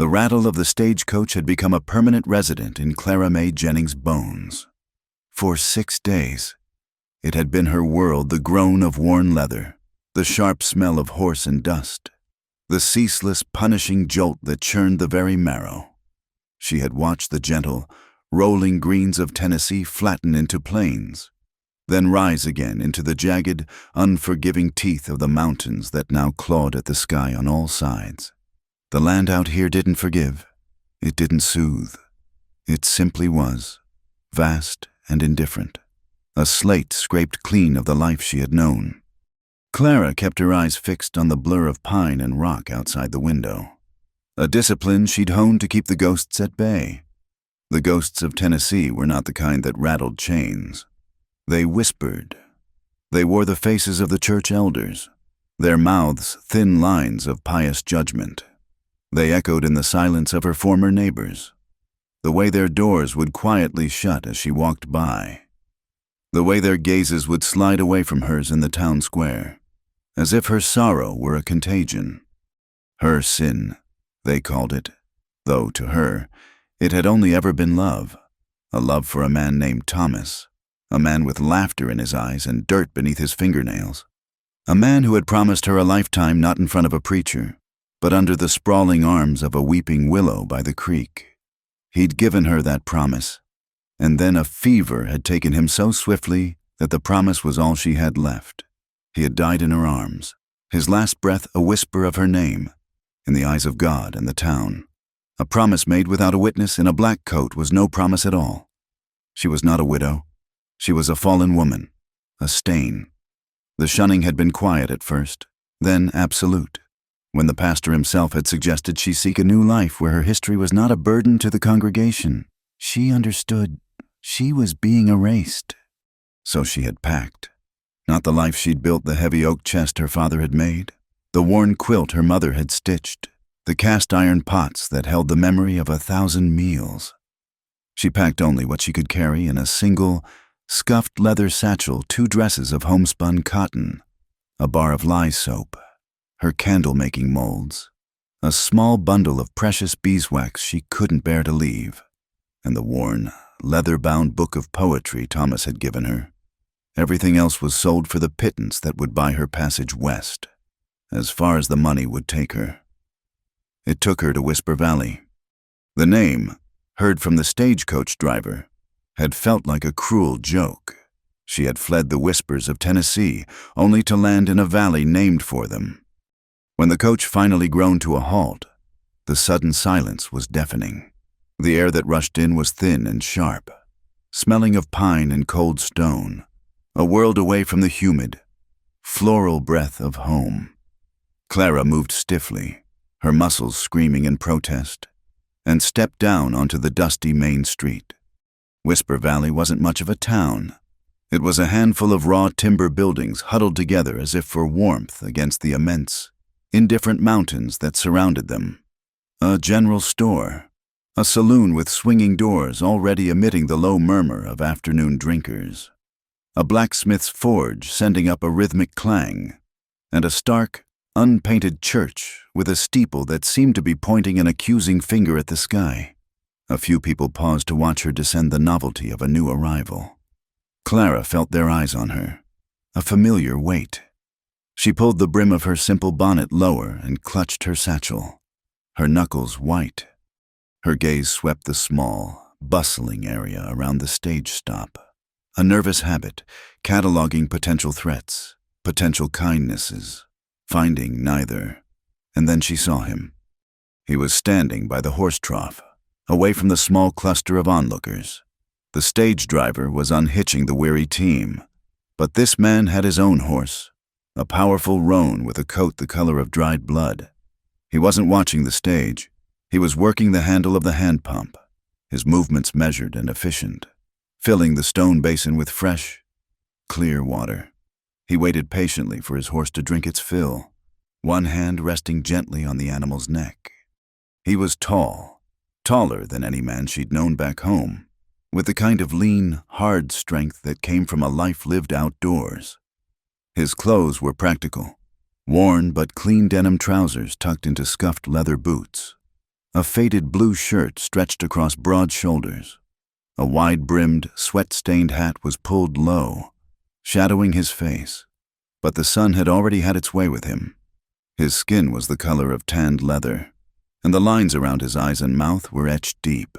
The rattle of the stagecoach had become a permanent resident in Clara Mae Jennings' bones. For 6 days, it had been her world, the groan of worn leather, the sharp smell of horse and dust, the ceaseless, punishing jolt that churned the very marrow. She had watched the gentle, rolling greens of Tennessee flatten into plains, then rise again into the jagged, unforgiving teeth of the mountains that now clawed at the sky on all sides. The land out here didn't forgive. It didn't soothe. It simply was, vast and indifferent, a slate scraped clean of the life she had known. Clara kept her eyes fixed on the blur of pine and rock outside the window, a discipline she'd honed to keep the ghosts at bay. The ghosts of Tennessee were not the kind that rattled chains. They whispered. They wore the faces of the church elders, their mouths thin lines of pious judgment. They echoed in the silence of her former neighbors, the way their doors would quietly shut as she walked by, the way their gazes would slide away from hers in the town square, as if her sorrow were a contagion. Her sin, they called it, though to her, it had only ever been love, a love for a man named Thomas, a man with laughter in his eyes and dirt beneath his fingernails, a man who had promised her a lifetime not in front of a preacher, but under the sprawling arms of a weeping willow by the creek. He'd given her that promise, and then a fever had taken him so swiftly that the promise was all she had left. He had died in her arms, his last breath a whisper of her name, in the eyes of God and the town. A promise made without a witness in a black coat was no promise at all. She was not a widow. She was a fallen woman, a stain. The shunning had been quiet at first, then absolute, when the pastor himself had suggested she seek a new life where her history was not a burden to the congregation. She understood she was being erased. So she had packed. Not the life she'd built, the heavy oak chest her father had made, the worn quilt her mother had stitched, the cast-iron pots that held the memory of 1,000 meals. She packed only what she could carry in a single, scuffed leather satchel, 2 dresses of homespun cotton, a bar of lye soap, her candle-making molds, a small bundle of precious beeswax she couldn't bear to leave, and the worn, leather-bound book of poetry Thomas had given her. Everything else was sold for the pittance that would buy her passage west, as far as the money would take her. It took her to Whisper Valley. The name, heard from the stagecoach driver, had felt like a cruel joke. She had fled the whispers of Tennessee, only to land in a valley named for them. When the coach finally groaned to a halt, the sudden silence was deafening. The air that rushed in was thin and sharp, smelling of pine and cold stone, a world away from the humid, floral breath of home. Clara moved stiffly, her muscles screaming in protest, and stepped down onto the dusty main street. Whisper Valley wasn't much of a town. It was a handful of raw timber buildings huddled together as if for warmth against the immense, indifferent mountains that surrounded them. A general store, a saloon with swinging doors already emitting the low murmur of afternoon drinkers, a blacksmith's forge sending up a rhythmic clang, and a stark, unpainted church with a steeple that seemed to be pointing an accusing finger at the sky. A few people paused to watch her descend the novelty of a new arrival. Clara felt their eyes on her, a familiar weight. She pulled the brim of her simple bonnet lower and clutched her satchel, her knuckles white. Her gaze swept the small, bustling area around the stage stop, a nervous habit, cataloging potential threats, potential kindnesses, finding neither. And then she saw him. He was standing by the horse trough, away from the small cluster of onlookers. The stage driver was unhitching the weary team, but this man had his own horse, a powerful roan with a coat the color of dried blood. He wasn't watching the stage. He was working the handle of the hand pump, his movements measured and efficient, filling the stone basin with fresh, clear water. He waited patiently for his horse to drink its fill, one hand resting gently on the animal's neck. He was tall, taller than any man she'd known back home, with the kind of lean, hard strength that came from a life lived outdoors. His clothes were practical, worn but clean denim trousers tucked into scuffed leather boots, A faded blue shirt stretched across broad shoulders. A wide-brimmed, sweat-stained hat was pulled low, shadowing his face. But the sun had already had its way with him. His skin was the color of tanned leather, and the lines around his eyes and mouth were etched deep.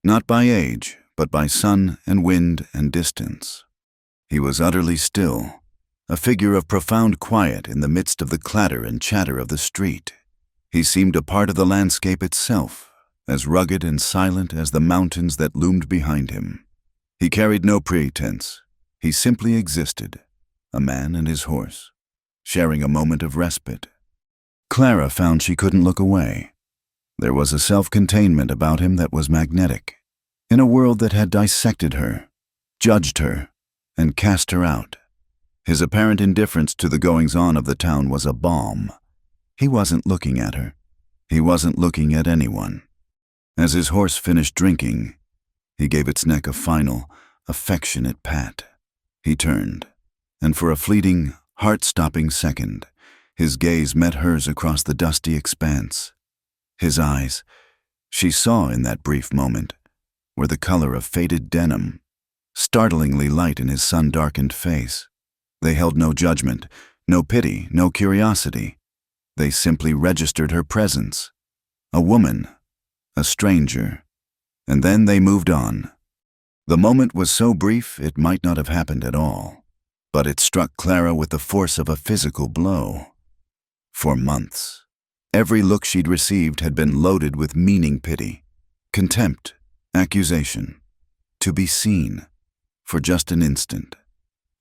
Not by age, but by sun and wind and distance. He was utterly still, a figure of profound quiet in the midst of the clatter and chatter of the street. He seemed a part of the landscape itself, as rugged and silent as the mountains that loomed behind him. He carried no pretense. He simply existed, a man and his horse, sharing a moment of respite. Clara found she couldn't look away. There was a self-containment about him that was magnetic, in a world that had dissected her, judged her, and cast her out. His apparent indifference to the goings-on of the town was a balm. He wasn't looking at her. He wasn't looking at anyone. As his horse finished drinking, he gave its neck a final, affectionate pat. He turned, and for a fleeting, heart-stopping second, his gaze met hers across the dusty expanse. His eyes, she saw in that brief moment, were the color of faded denim, startlingly light in his sun-darkened face. They held no judgment, no pity, no curiosity. They simply registered her presence. A woman, a stranger, and then they moved on. The moment was so brief it might not have happened at all, but it struck Clara with the force of a physical blow. For months, every look she'd received had been loaded with meaning pity, contempt, accusation, to be seen, for just an instant,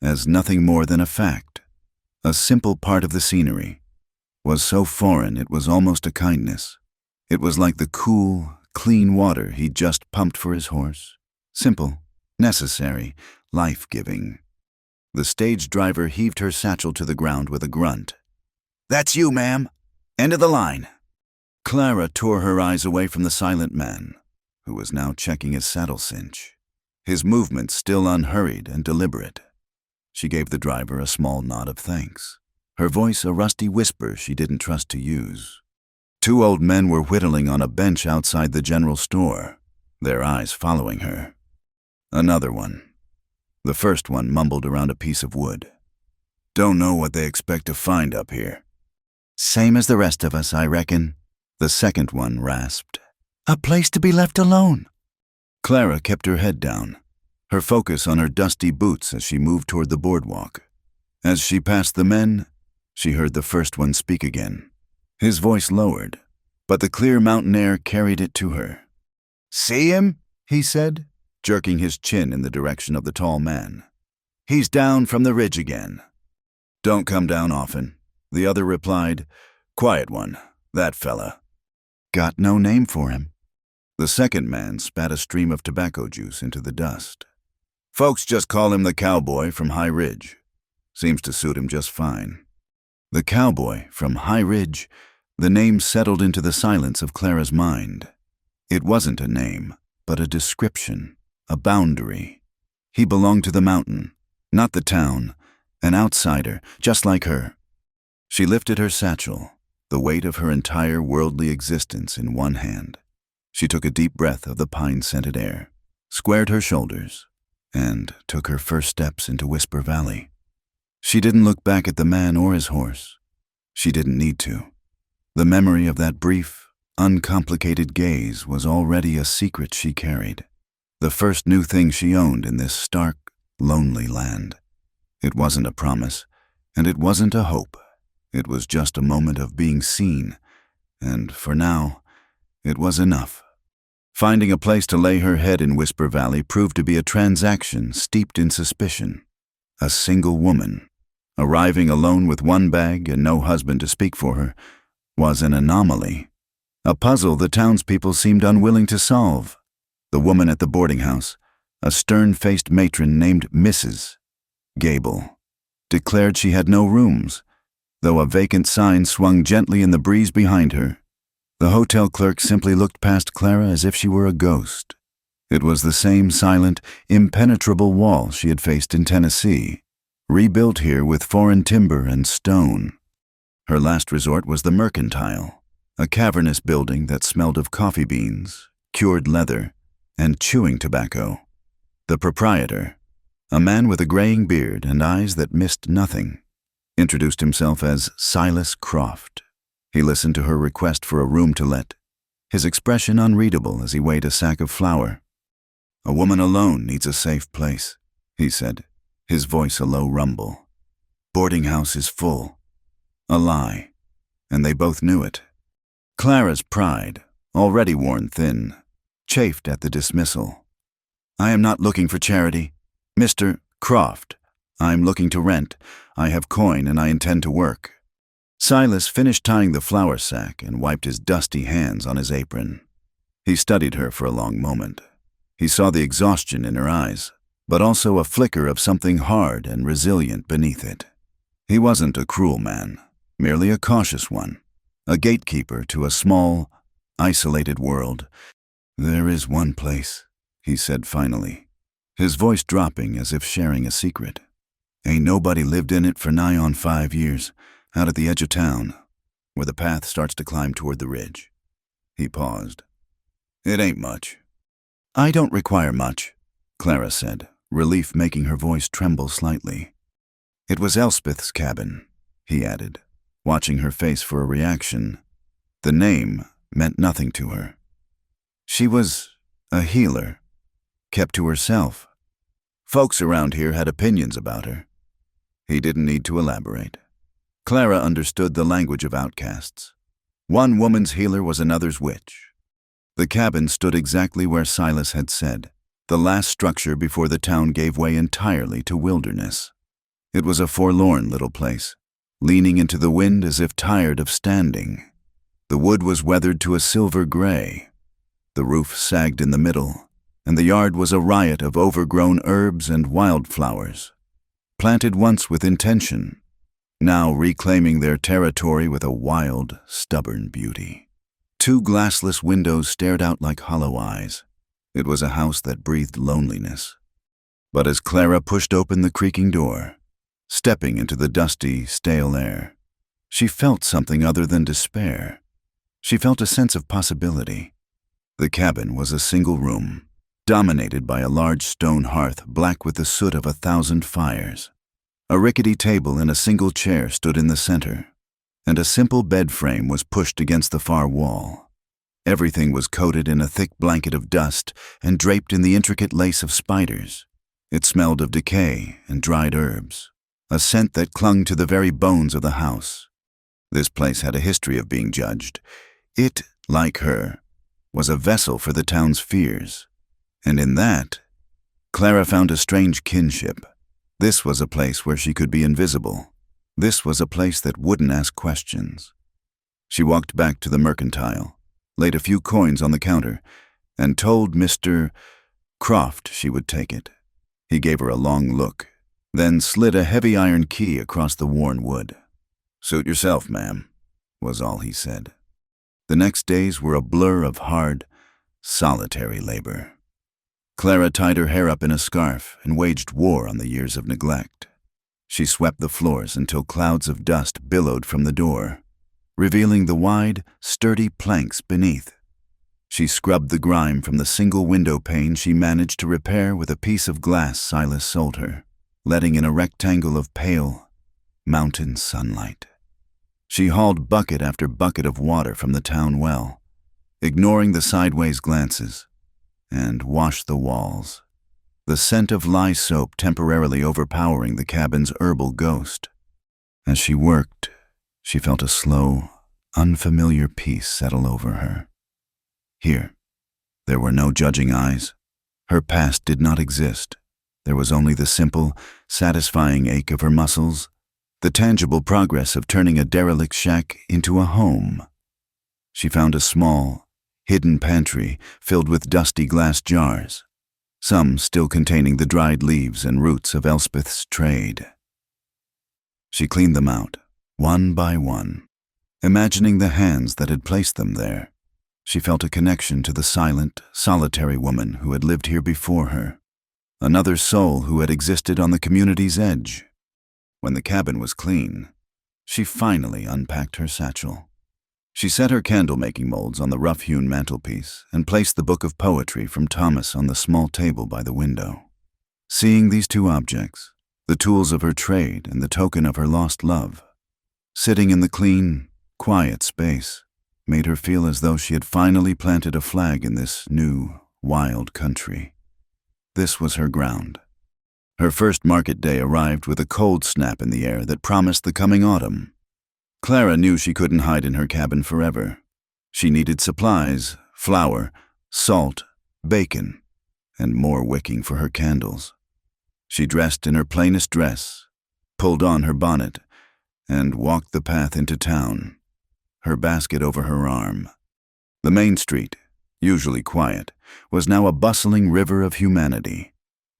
as nothing more than a fact, a simple part of the scenery, was so foreign it was almost a kindness. It was like the cool, clean water he'd just pumped for his horse. Simple, necessary, life-giving. The stage driver heaved her satchel to the ground with a grunt. "That's you, ma'am. End of the line." Clara tore her eyes away from the silent man, who was now checking his saddle cinch, his movements still unhurried and deliberate. She gave the driver a small nod of thanks, her voice a rusty whisper she didn't trust to use. Two old men were whittling on a bench outside the general store, their eyes following her. Another one. The first one mumbled around a piece of wood. "Don't know what they expect to find up here." "Same as the rest of us, I reckon," the second one rasped. "A place to be left alone." Clara kept her head down, her focus on her dusty boots as she moved toward the boardwalk. As she passed the men, she heard the first one speak again. His voice lowered, but the clear mountain air carried it to her. "See him?" he said, jerking his chin in the direction of the tall man. "He's down from the ridge again." "Don't come down often," the other replied. "Quiet one, that fella." "Got no name for him." The second man spat a stream of tobacco juice into the dust. "Folks just call him the Cowboy from High Ridge. Seems to suit him just fine." The Cowboy from High Ridge, the name settled into the silence of Clara's mind. It wasn't a name, but a description, a boundary. He belonged to the mountain, not the town, an outsider, just like her. She lifted her satchel, the weight of her entire worldly existence in one hand. She took a deep breath of the pine-scented air, squared her shoulders, and took her first steps into Whisper Valley. She didn't look back at the man or his horse. She didn't need to. The memory of that brief, uncomplicated gaze was already a secret she carried, the first new thing she owned in this stark, lonely land. It wasn't a promise, and it wasn't a hope. It was just a moment of being seen, and for now, it was enough. Finding a place to lay her head in Whisper Valley proved to be a transaction steeped in suspicion. A single woman, arriving alone with one bag and no husband to speak for her, was an anomaly. A puzzle the townspeople seemed unwilling to solve. The woman at the boarding house, a stern-faced matron named Mrs. Gable, declared she had no rooms, though a vacant sign swung gently in the breeze behind her. The hotel clerk simply looked past Clara as if she were a ghost. It was the same silent, impenetrable wall she had faced in Tennessee, rebuilt here with foreign timber and stone. Her last resort was the mercantile, a cavernous building that smelled of coffee beans, cured leather, and chewing tobacco. The proprietor, a man with a graying beard and eyes that missed nothing, introduced himself as Silas Croft. He listened to her request for a room to let, his expression unreadable as he weighed a sack of flour. "A woman alone needs a safe place," he said, his voice a low rumble. "Boarding house is full." A lie, and they both knew it. Clara's pride, already worn thin, chafed at the dismissal. "I am not looking for charity. Mr. Croft, I'm looking to rent. I have coin and I intend to work." Silas finished tying the flour sack and wiped his dusty hands on his apron. He studied her for a long moment. He saw the exhaustion in her eyes, but also a flicker of something hard and resilient beneath it. He wasn't a cruel man, merely a cautious one, a gatekeeper to a small, isolated world. "There is one place," he said finally, his voice dropping as if sharing a secret. "Ain't nobody lived in it for nigh on 5 years, out at the edge of town, where the path starts to climb toward the ridge." He paused. "It ain't much." "I don't require much," Clara said, relief making her voice tremble slightly. "It was Elspeth's cabin," he added, watching her face for a reaction. The name meant nothing to her. She was a healer, kept to herself. Folks around here had opinions about her. He didn't need to elaborate. Clara understood the language of outcasts. One woman's healer was another's witch. The cabin stood exactly where Silas had said, the last structure before the town gave way entirely to wilderness. It was a forlorn little place, leaning into the wind as if tired of standing. The wood was weathered to a silver gray. The roof sagged in the middle, and the yard was a riot of overgrown herbs and wildflowers, planted once with intention, now reclaiming their territory with a wild, stubborn beauty. 2 glassless windows stared out like hollow eyes. It was a house that breathed loneliness. But as Clara pushed open the creaking door, stepping into the dusty, stale air, she felt something other than despair. She felt a sense of possibility. The cabin was a single room, dominated by a large stone hearth black with the soot of 1,000 fires. A rickety table and a single chair stood in the center, and a simple bed frame was pushed against the far wall. Everything was coated in a thick blanket of dust and draped in the intricate lace of spiders. It smelled of decay and dried herbs, a scent that clung to the very bones of the house. This place had a history of being judged. It, like her, was a vessel for the town's fears, and in that, Clara found a strange kinship. This was a place where she could be invisible. This was a place that wouldn't ask questions. She walked back to the mercantile, laid a few coins on the counter, and told Mr. Croft she would take it. He gave her a long look, then slid a heavy iron key across the worn wood. "Suit yourself, ma'am," was all he said. The next days were a blur of hard, solitary labor. Clara tied her hair up in a scarf and waged war on the years of neglect. She swept the floors until clouds of dust billowed from the door, revealing the wide, sturdy planks beneath. She scrubbed the grime from the single window pane she managed to repair with a piece of glass Silas sold her, letting in a rectangle of pale, mountain sunlight. She hauled bucket after bucket of water from the town well, ignoring the sideways glances, and washed the walls, the scent of lye soap temporarily overpowering the cabin's herbal ghost. As she worked, she felt a slow, unfamiliar peace settle over her. Here, there were no judging eyes. Her past did not exist. There was only the simple, satisfying ache of her muscles, the tangible progress of turning a derelict shack into a home. She found a small, hidden pantry filled with dusty glass jars, some still containing the dried leaves and roots of Elspeth's trade. She cleaned them out, one by one, imagining the hands that had placed them there. She felt a connection to the silent, solitary woman who had lived here before her, another soul who had existed on the community's edge. When the cabin was clean, she finally unpacked her satchel. She set her candle-making molds on the rough-hewn mantelpiece and placed the book of poetry from Thomas on the small table by the window. Seeing these two objects, the tools of her trade and the token of her lost love, sitting in the clean, quiet space, made her feel as though she had finally planted a flag in this new, wild country. This was her ground. Her first market day arrived with a cold snap in the air that promised the coming autumn. Clara knew she couldn't hide in her cabin forever. She needed supplies, flour, salt, bacon, and more wicking for her candles. She dressed in her plainest dress, pulled on her bonnet, and walked the path into town, her basket over her arm. The main street, usually quiet, was now a bustling river of humanity.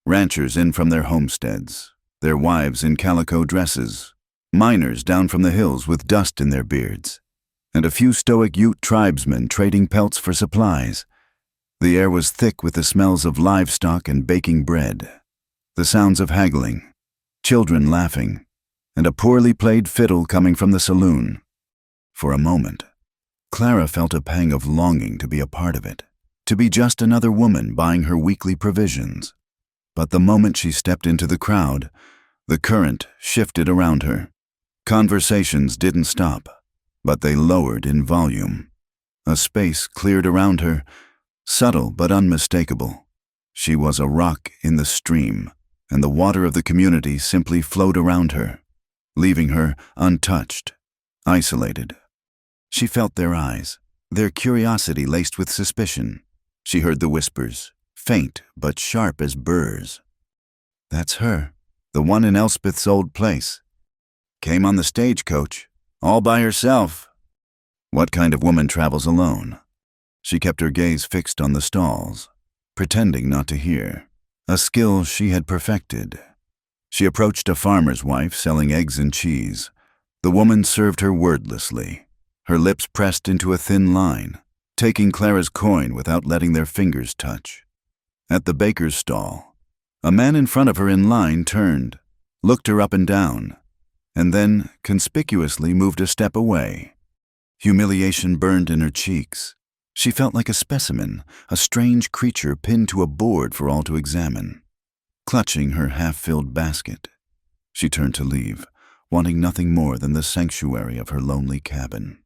Ranchers in from their homesteads, their wives in calico dresses, miners down from the hills with dust in their beards, and a few stoic Ute tribesmen trading pelts for supplies. The air was thick with the smells of livestock and baking bread, the sounds of haggling, children laughing, and a poorly played fiddle coming from the saloon. For a moment, Clara felt a pang of longing to be a part of it, to be just another woman buying her weekly provisions. But the moment she stepped into the crowd, the current shifted around her. Conversations didn't stop, but they lowered in volume. A space cleared around her, subtle but unmistakable. She was a rock in the stream, and the water of the community simply flowed around her, leaving her untouched, isolated. She felt their eyes, their curiosity laced with suspicion. She heard the whispers, faint but sharp as burrs. "That's her, the one in Elspeth's old place. Came on the stagecoach, all by herself." What kind of woman travels alone? She kept her gaze fixed on the stalls, pretending not to hear, a skill she had perfected. She approached a farmer's wife selling eggs and cheese. The woman served her wordlessly, her lips pressed into a thin line, taking Clara's coin without letting their fingers touch. At the baker's stall, a man in front of her in line turned, looked her up and down, and then conspicuously moved a step away. Humiliation burned in her cheeks. She felt like a specimen, a strange creature pinned to a board for all to examine. Clutching her half-filled basket, she turned to leave, wanting nothing more than the sanctuary of her lonely cabin.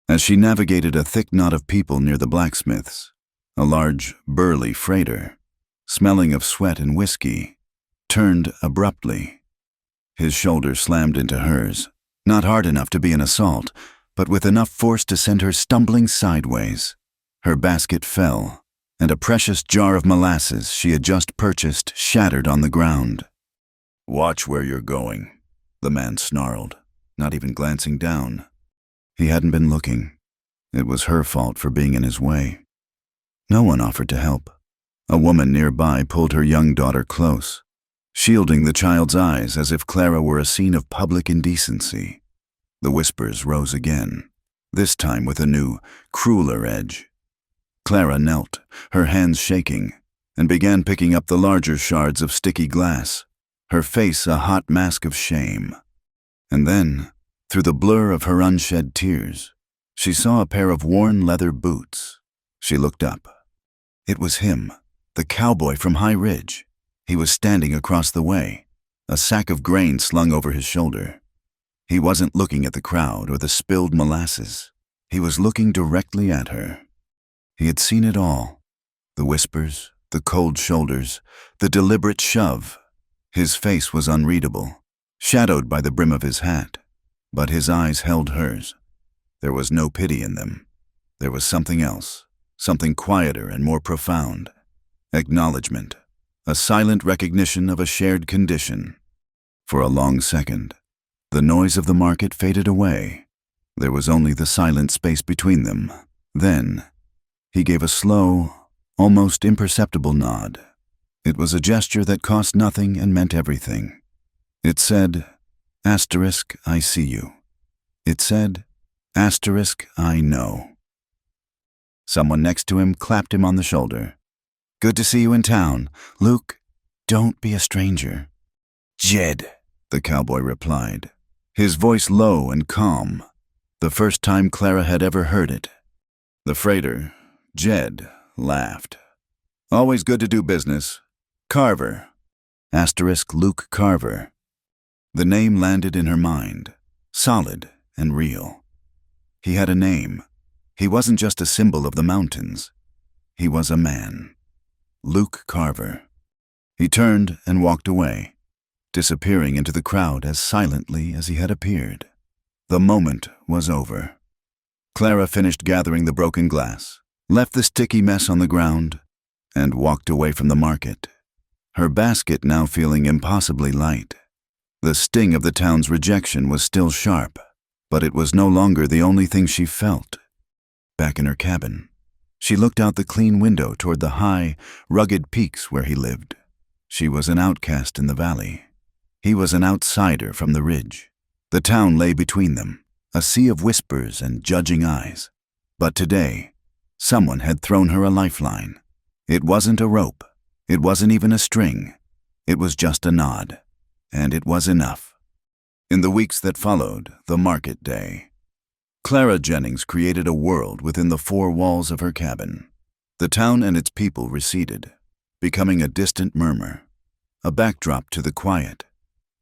As she navigated a thick knot of people near the blacksmith's, a large, burly freighter, smelling of sweat and whiskey, turned abruptly. His shoulder slammed into hers, not hard enough to be an assault, but with enough force to send her stumbling sideways. Her basket fell, and a precious jar of molasses she had just purchased shattered on the ground. "Watch where you're going," the man snarled, not even glancing down. He hadn't been looking. It was her fault for being in his way. No one offered to help. A woman nearby pulled her young daughter close, shielding the child's eyes as if Clara were a scene of public indecency. The whispers rose again, this time with a new, crueler edge. Clara knelt, her hands shaking, and began picking up the larger shards of sticky glass, her face a hot mask of shame. And then, through the blur of her unshed tears, she saw a pair of worn leather boots. She looked up. It was him, the cowboy from High Ridge. He was standing across the way, a sack of grain slung over his shoulder. He wasn't looking at the crowd or the spilled molasses. He was looking directly at her. He had seen it all. The whispers, the cold shoulders, the deliberate shove. His face was unreadable, shadowed by the brim of his hat, but his eyes held hers. There was no pity in them. There was something else, something quieter and more profound. Acknowledgement, a silent recognition of a shared condition. For a long second, the noise of the market faded away. There was only the silent space between them. Then, he gave a slow, almost imperceptible nod. It was a gesture that cost nothing and meant everything. It said, "Asterisk, I see you." It said, "Asterisk, I know." Someone next to him clapped him on the shoulder. "Good to see you in town. Luke, don't be a stranger." "Jed," the cowboy replied, his voice low and calm. the first time Clara had ever heard it. The freighter, Jed, laughed. "Always good to do business. Carver. Asterisk Luke Carver." The name landed in her mind, solid and real. He had a name. He wasn't just a symbol of the mountains. He was a man. Luke Carver. He turned and walked away, disappearing into the crowd as silently as he had appeared. The moment was over. Clara finished gathering the broken glass, left the sticky mess on the ground, and walked away from the market, her basket now feeling impossibly light. The sting of the town's rejection was still sharp, but it was no longer the only thing she felt. Back in her cabin, she looked out the clean window toward the high, rugged peaks where he lived. She was an outcast in the valley. He was an outsider from the ridge. The town lay between them, a sea of whispers and judging eyes. But today, someone had thrown her a lifeline. It wasn't a rope. It wasn't even a string. It was just a nod. And it was enough. In the weeks that followed the market day, Clara Jennings created a world within the four walls of her cabin. The town and its people receded, becoming a distant murmur, a backdrop to the quiet,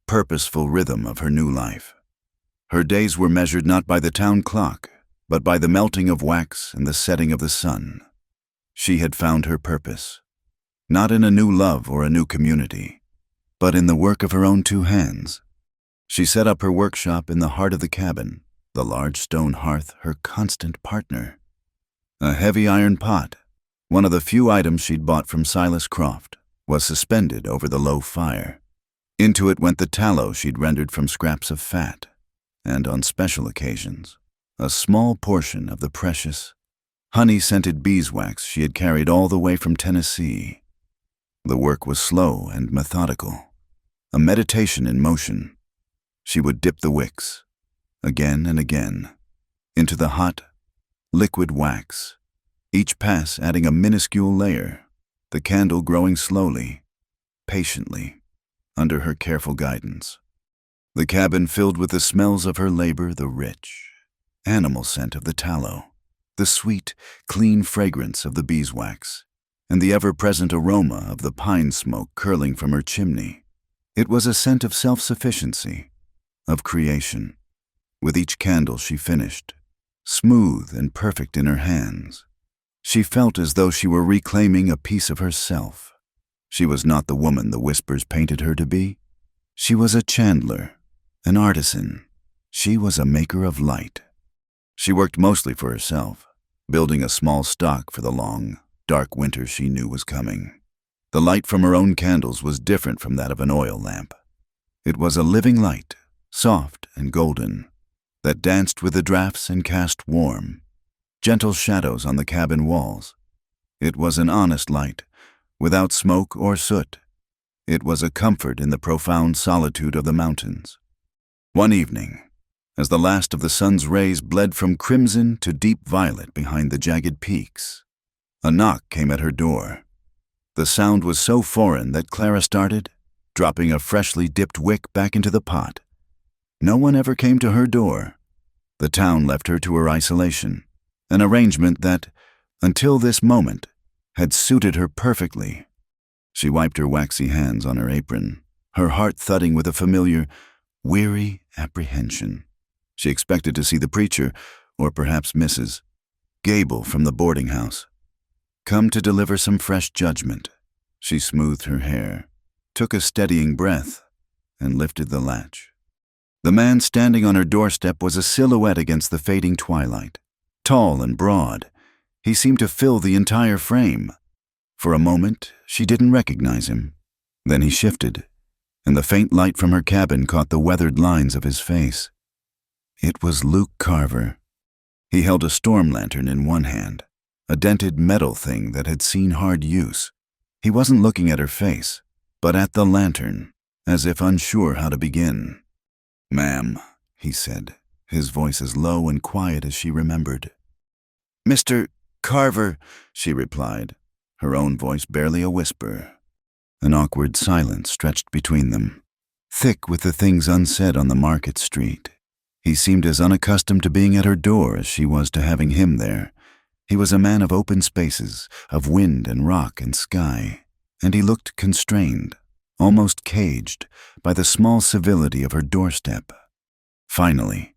purposeful rhythm of her new life. Her days were measured not by the town clock, but by the melting of wax and the setting of the sun. She had found her purpose, not in a new love or a new community, but in the work of her own two hands. She set up her workshop in the heart of the cabin, the large stone hearth her constant partner. A heavy iron pot, one of the few items she'd bought from Silas Croft, was suspended over the low fire. Into it went the tallow she'd rendered from scraps of fat, and on special occasions, a small portion of the precious, honey-scented beeswax she had carried all the way from Tennessee. The work was slow and methodical, a meditation in motion. She would dip the wicks, again and again, into the hot, liquid wax, each pass adding a minuscule layer, the candle growing slowly, patiently, under her careful guidance. The cabin filled with the smells of her labor, the rich, animal scent of the tallow, the sweet, clean fragrance of the beeswax, and the ever-present aroma of the pine smoke curling from her chimney. It was a scent of self-sufficiency, of creation. With each candle she finished, smooth and perfect in her hands, she felt as though she were reclaiming a piece of herself. She was not the woman the whispers painted her to be. She was a chandler, an artisan. She was a maker of light. She worked mostly for herself, building a small stock for the long, dark winter she knew was coming. The light from her own candles was different from that of an oil lamp. It was a living light, soft and golden, that danced with the drafts and cast warm, gentle shadows on the cabin walls. It was an honest light, without smoke or soot. It was a comfort in the profound solitude of the mountains. One evening, as the last of the sun's rays bled from crimson to deep violet behind the jagged peaks, a knock came at her door. The sound was so foreign that Clara started, dropping a freshly dipped wick back into the pot. No one ever came to her door. The town left her to her isolation, an arrangement that, until this moment, had suited her perfectly. She wiped her waxy hands on her apron, her heart thudding with a familiar, weary apprehension. She expected to see the preacher, or perhaps Mrs. Gable from the boarding house, come to deliver some fresh judgment. She smoothed her hair, took a steadying breath, and lifted the latch. The man standing on her doorstep was a silhouette against the fading twilight. Tall and broad, he seemed to fill the entire frame. For a moment, she didn't recognize him. Then he shifted, and the faint light from her cabin caught the weathered lines of his face. It was Luke Carver. He held a storm lantern in one hand, a dented metal thing that had seen hard use. He wasn't looking at her face, but at the lantern, as if unsure how to begin. "Ma'am," he said, his voice as low and quiet as she remembered. "Mr. Carver," she replied, her own voice barely a whisper. An awkward silence stretched between them, thick with the things unsaid on the market street. He seemed as unaccustomed to being at her door as she was to having him there. He was a man of open spaces, of wind and rock and sky, and he looked constrained, almost caged, by the small civility of her doorstep. Finally,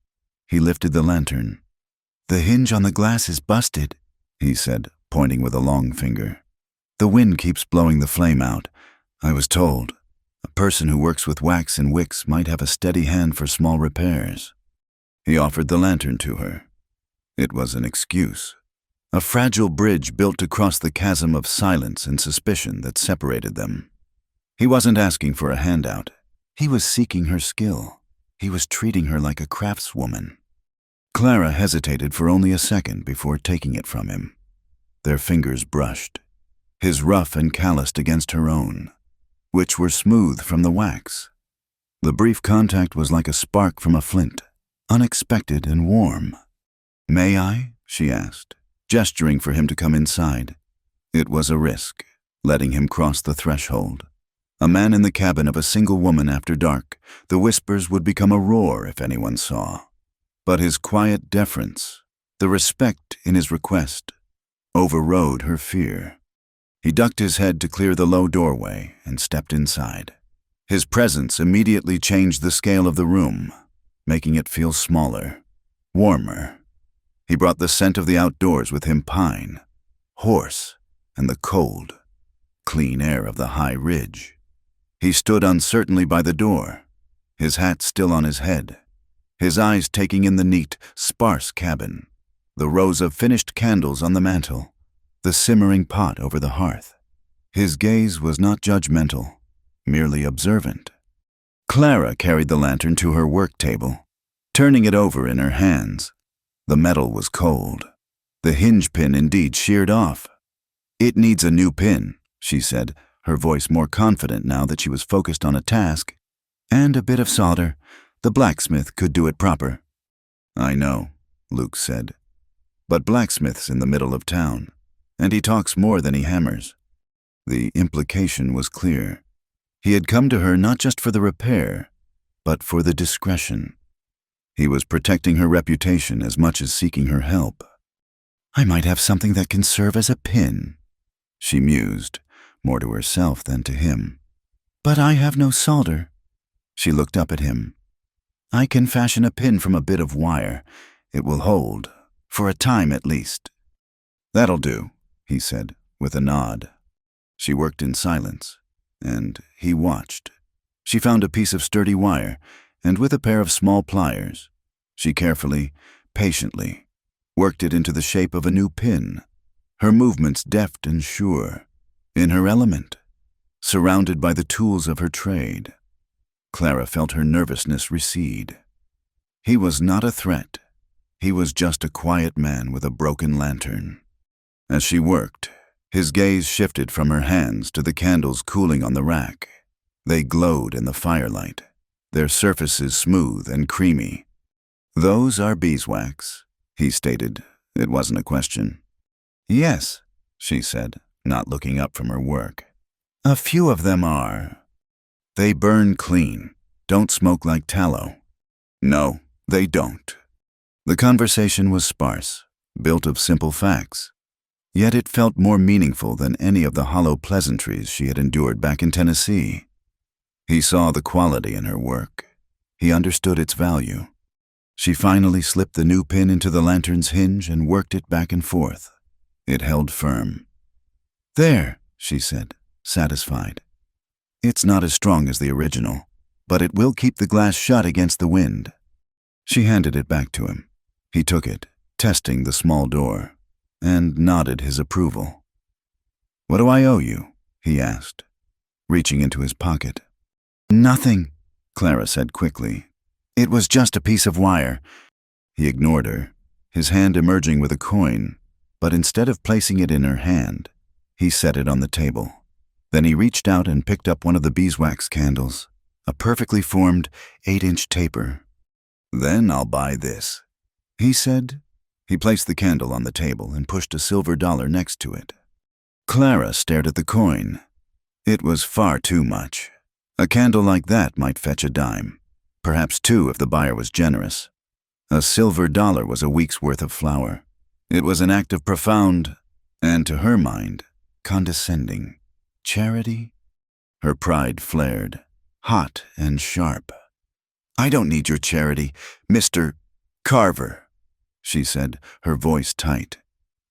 he lifted the lantern. "The hinge on the glass is busted," he said, pointing with a long finger. "The wind keeps blowing the flame out. I was told. A person who works with wax and wicks might have a steady hand for small repairs." He offered the lantern to her. It was an excuse. A fragile bridge built to cross the chasm of silence and suspicion that separated them. He wasn't asking for a handout. He was seeking her skill. He was treating her like a craftswoman. Clara hesitated for only a second before taking it from him. Their fingers brushed, his rough and calloused against her own, which were smooth from the wax. The brief contact was like a spark from a flint, unexpected and warm. "May I?" she asked, gesturing for him to come inside. It was a risk, letting him cross the threshold. A man in the cabin of a single woman after dark, the whispers would become a roar if anyone saw. But his quiet deference, the respect in his request, overrode her fear. He ducked his head to clear the low doorway and stepped inside. His presence immediately changed the scale of the room, making it feel smaller, warmer. He brought the scent of the outdoors with him: pine, horse, and the cold, clean air of the high ridge. He stood uncertainly by the door, his hat still on his head, his eyes taking in the neat, sparse cabin, the rows of finished candles on the mantel, the simmering pot over the hearth. His gaze was not judgmental, merely observant. Clara carried the lantern to her work table, turning it over in her hands. The metal was cold. The hinge pin indeed sheared off. "It needs a new pin," she said, her voice more confident now that she was focused on a task. "And a bit of solder. The blacksmith could do it proper." "I know," Luke said. "But blacksmith's in the middle of town, and he talks more than he hammers." The implication was clear. He had come to her not just for the repair, but for the discretion. He was protecting her reputation as much as seeking her help. "I might have something that can serve as a pin," she mused, more to herself than to him. "But I have no solder." She looked up at him. "I can fashion a pin from a bit of wire. It will hold, for a time at least." "That'll do," he said, with a nod. She worked in silence, and he watched. She found a piece of sturdy wire, and with a pair of small pliers, she carefully, patiently, worked it into the shape of a new pin, her movements deft and sure, in her element, surrounded by the tools of her trade. Clara felt her nervousness recede. He was not a threat. He was just a quiet man with a broken lantern. As she worked, his gaze shifted from her hands to the candles cooling on the rack. They glowed in the firelight, their surfaces smooth and creamy. "Those are beeswax," he stated. It wasn't a question. "Yes," she said, not looking up from her work. "A few of them are. They burn clean, don't smoke like tallow." "No, they don't." The conversation was sparse, built of simple facts. Yet it felt more meaningful than any of the hollow pleasantries she had endured back in Tennessee. He saw the quality in her work. He understood its value. She finally slipped the new pin into the lantern's hinge and worked it back and forth. It held firm. "There," she said, satisfied. "It's not as strong as the original, but it will keep the glass shut against the wind." She handed it back to him. He took it, testing the small door, and nodded his approval. "What do I owe you?" he asked, reaching into his pocket. "Nothing," Clara said quickly. "It was just a piece of wire." He ignored her, his hand emerging with a coin, but instead of placing it in her hand, he set it on the table. Then he reached out and picked up one of the beeswax candles, a perfectly formed 8-inch taper. "Then I'll buy this," he said. He placed the candle on the table and pushed a silver dollar next to it. Clara stared at the coin. It was far too much. A candle like that might fetch a dime, perhaps two if the buyer was generous. A silver dollar was a week's worth of flour. It was an act of profound, and to her mind, condescending charity. Her pride flared, hot and sharp. "I don't need your charity, Mr. Carver," she said, her voice tight.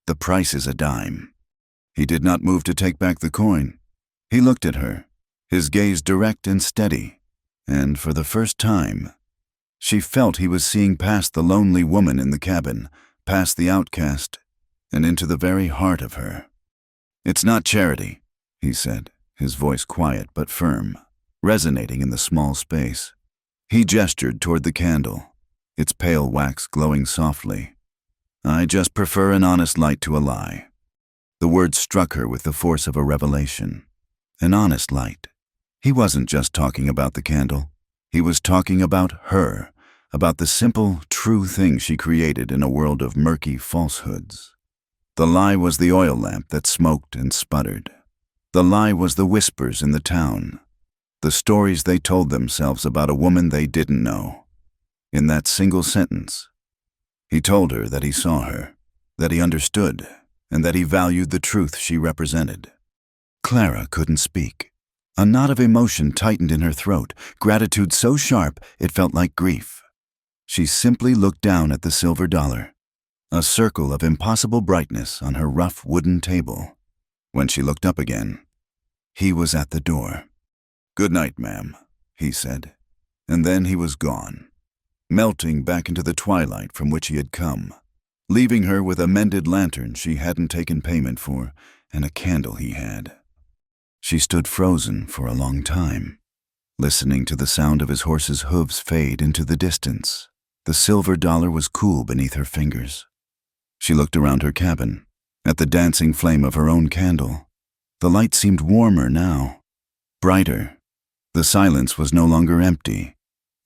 "The price is a dime." He did not move to take back the coin. He looked at her, his gaze direct and steady, and for the first time, she felt he was seeing past the lonely woman in the cabin, past the outcast, and into the very heart of her. "It's not charity," he said, his voice quiet but firm, resonating in the small space. He gestured toward the candle, its pale wax glowing softly. "I just prefer an honest light to a lie." The word struck her with the force of a revelation. An honest light. He wasn't just talking about the candle. He was talking about her, about the simple, true thing she created in a world of murky falsehoods. The lie was the oil lamp that smoked and sputtered. The lie was the whispers in the town, the stories they told themselves about a woman they didn't know. In that single sentence, he told her that he saw her, that he understood, and that he valued the truth she represented. Clara couldn't speak. A knot of emotion tightened in her throat, gratitude so sharp it felt like grief. She simply looked down at the silver dollar, a circle of impossible brightness on her rough wooden table. When she looked up again, he was at the door. "Good night, ma'am," he said, and then he was gone, melting back into the twilight from which he had come, leaving her with a mended lantern she hadn't taken payment for and a candle he had. She stood frozen for a long time, listening to the sound of his horse's hooves fade into the distance. The silver dollar was cool beneath her fingers. She looked around her cabin, at the dancing flame of her own candle. The light seemed warmer now, brighter. The silence was no longer empty.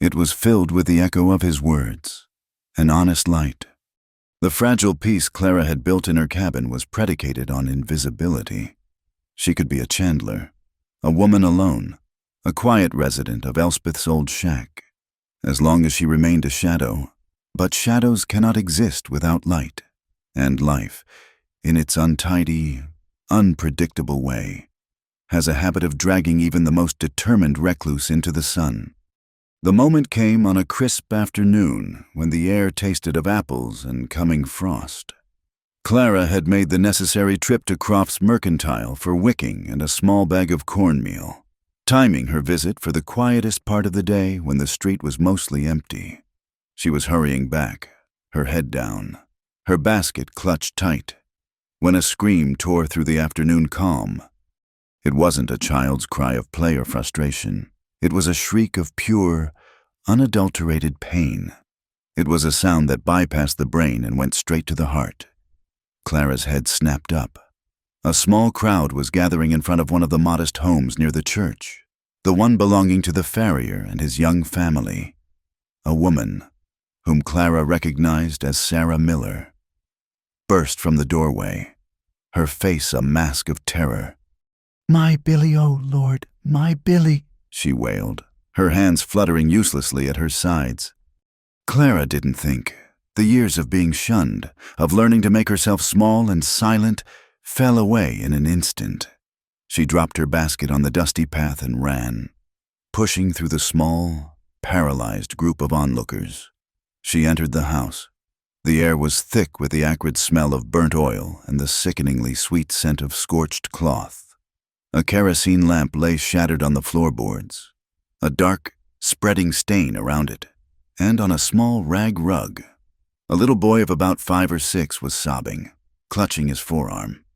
It was filled with the echo of his words, an honest light. The fragile peace Clara had built in her cabin was predicated on invisibility. She could be a chandler, a woman alone, a quiet resident of Elspeth's old shack, as long as she remained a shadow. But shadows cannot exist without light, and life, in its untidy, unpredictable way, has a habit of dragging even the most determined recluse into the sun. The moment came on a crisp afternoon when the air tasted of apples and coming frost. Clara had made the necessary trip to Croft's Mercantile for wicking and a small bag of cornmeal, timing her visit for the quietest part of the day when the street was mostly empty. She was hurrying back, her head down, her basket clutched tight, when a scream tore through the afternoon calm. It wasn't a child's cry of play or frustration. It was a shriek of pure, unadulterated pain. It was a sound that bypassed the brain and went straight to the heart. Clara's head snapped up. A small crowd was gathering in front of one of the modest homes near the church, the one belonging to the farrier and his young family. A woman, whom Clara recognized as Sarah Miller, burst from the doorway, her face a mask of terror. "My Billy, oh Lord, my Billy," she wailed, her hands fluttering uselessly at her sides. Clara didn't think. The years of being shunned, of learning to make herself small and silent, fell away in an instant. She dropped her basket on the dusty path and ran, pushing through the small, paralyzed group of onlookers. She entered the house. The air was thick with the acrid smell of burnt oil and the sickeningly sweet scent of scorched cloth. A kerosene lamp lay shattered on the floorboards, a dark, spreading stain around it, and on a small rag rug. A little boy of about 5 or 6 was sobbing, clutching his forearm.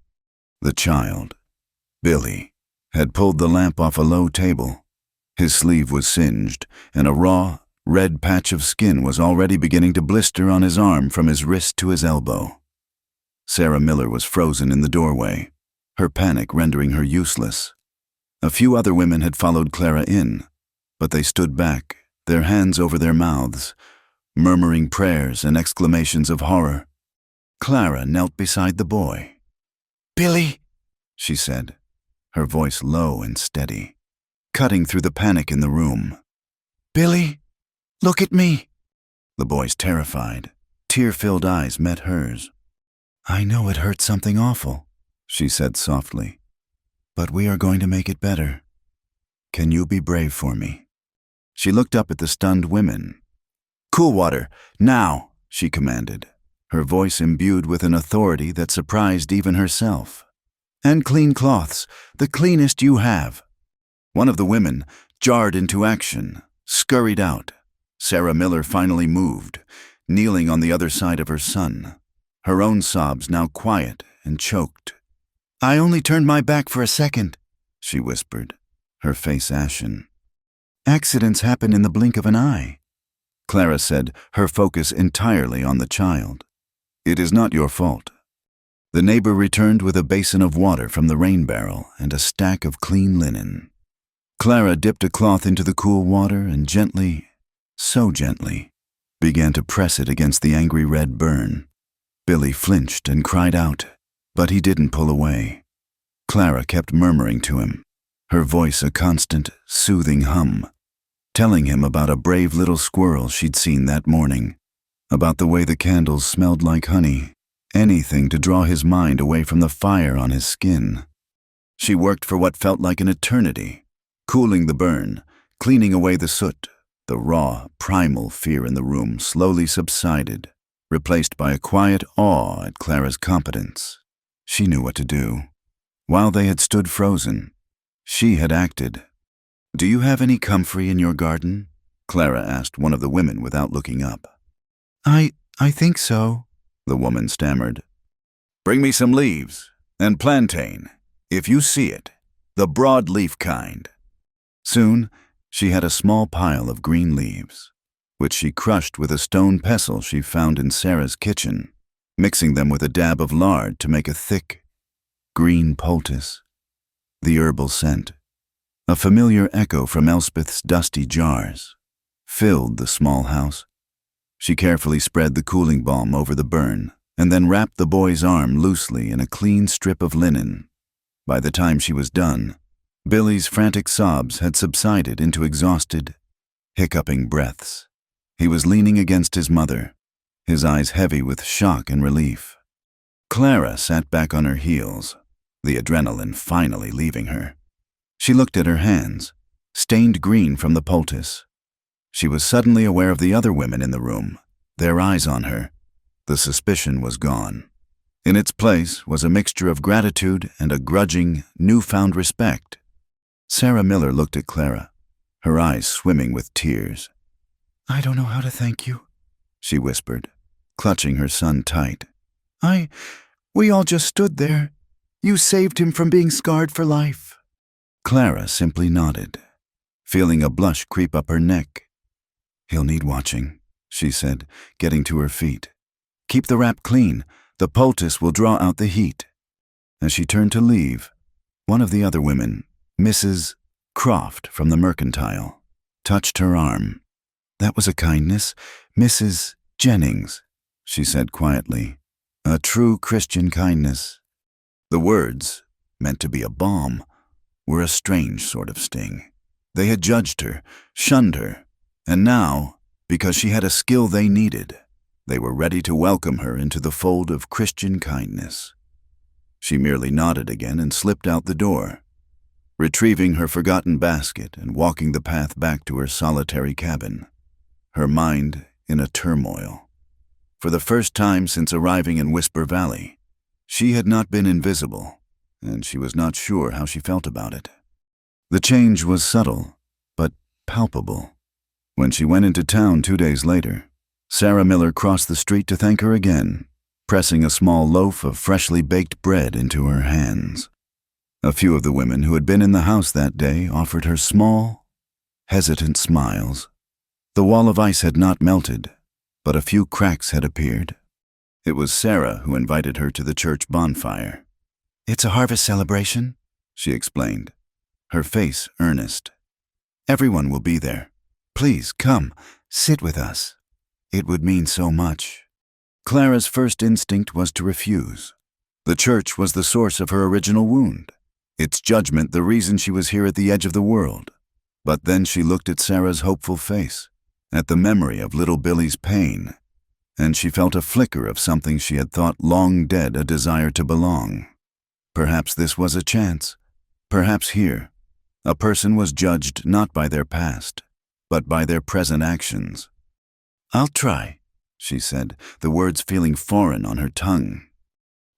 The child, Billy, had pulled the lamp off a low table. His sleeve was singed, and a raw, red patch of skin was already beginning to blister on his arm from his wrist to his elbow. Sarah Miller was frozen in the doorway, her panic rendering her useless. A few other women had followed Clara in, but they stood back, their hands over their mouths, murmuring prayers and exclamations of horror. Clara knelt beside the boy. "Billy," she said, her voice low and steady, cutting through the panic in the room. "Billy, look at me." The boy's terrified. Tear-filled eyes met hers. "I know it hurt something awful," she said softly, "but we are going to make it better. Can you be brave for me?" She looked up at the stunned women. "Cool water, now," she commanded, her voice imbued with an authority that surprised even herself. "And clean cloths, the cleanest you have." One of the women, jarred into action, scurried out. Sarah Miller finally moved, kneeling on the other side of her son, her own sobs now quiet and choked. "I only turned my back for a second," she whispered, her face ashen. "Accidents happen in the blink of an eye," Clara said, her focus entirely on the child. "It is not your fault." The neighbor returned with a basin of water from the rain barrel and a stack of clean linen. Clara dipped a cloth into the cool water and gently, so gently, began to press it against the angry red burn. Billy flinched and cried out, but he didn't pull away. Clara kept murmuring to him, her voice a constant, soothing hum, telling him about a brave little squirrel she'd seen that morning, about the way the candles smelled like honey, anything to draw his mind away from the fire on his skin. She worked for what felt like an eternity, cooling the burn, cleaning away the soot. The raw, primal fear in the room slowly subsided, replaced by a quiet awe at Clara's competence. She knew what to do. While they had stood frozen, she had acted. "Do you have any comfrey in your garden?" Clara asked one of the women without looking up. I think so," the woman stammered. "Bring me some leaves, and plantain, if you see it, the broad-leaf kind." Soon, she had a small pile of green leaves, which she crushed with a stone pestle she found in Sarah's kitchen, mixing them with a dab of lard to make a thick, green poultice. The herbal scent, a familiar echo from Elspeth's dusty jars, filled the small house. She carefully spread the cooling balm over the burn and then wrapped the boy's arm loosely in a clean strip of linen. By the time she was done, Billy's frantic sobs had subsided into exhausted, hiccuping breaths. He was leaning against his mother, his eyes heavy with shock and relief. Clara sat back on her heels, the adrenaline finally leaving her. She looked at her hands, stained green from the poultice. She was suddenly aware of the other women in the room, their eyes on her. The suspicion was gone. In its place was a mixture of gratitude and a grudging, newfound respect. Sarah Miller looked at Clara, her eyes swimming with tears. "I don't know how to thank you," she whispered, clutching her son tight. We all just stood there. You saved him from being scarred for life." Clara simply nodded, feeling a blush creep up her neck. "He'll need watching," she said, getting to her feet. "Keep the wrap clean. The poultice will draw out the heat." As she turned to leave, one of the other women, Mrs. Croft from the Mercantile, touched her arm. "That was a kindness, Mrs. Jennings," she said quietly. "A true Christian kindness." The words, meant to be a balm, were a strange sort of sting. They had judged her, shunned her, and now, because she had a skill they needed, they were ready to welcome her into the fold of Christian kindness. She merely nodded again and slipped out the door, retrieving her forgotten basket and walking the path back to her solitary cabin, her mind in a turmoil. For the first time since arriving in Whisper Valley, she had not been invisible, and she was not sure how she felt about it. The change was subtle, but palpable. When she went into town 2 days later, Sarah Miller crossed the street to thank her again, pressing a small loaf of freshly baked bread into her hands. A few of the women who had been in the house that day offered her small, hesitant smiles. The wall of ice had not melted, but a few cracks had appeared. It was Sarah who invited her to the church bonfire. "It's a harvest celebration," she explained, her face earnest. "Everyone will be there. Please come, sit with us. It would mean so much." Clara's first instinct was to refuse. The church was the source of her original wound, its judgment the reason she was here at the edge of the world. But then she looked at Sarah's hopeful face, at the memory of little Billy's pain, and she felt a flicker of something she had thought long dead, a desire to belong. Perhaps this was a chance. Perhaps here, a person was judged not by their past, but by their present actions. "I'll try," she said, the words feeling foreign on her tongue.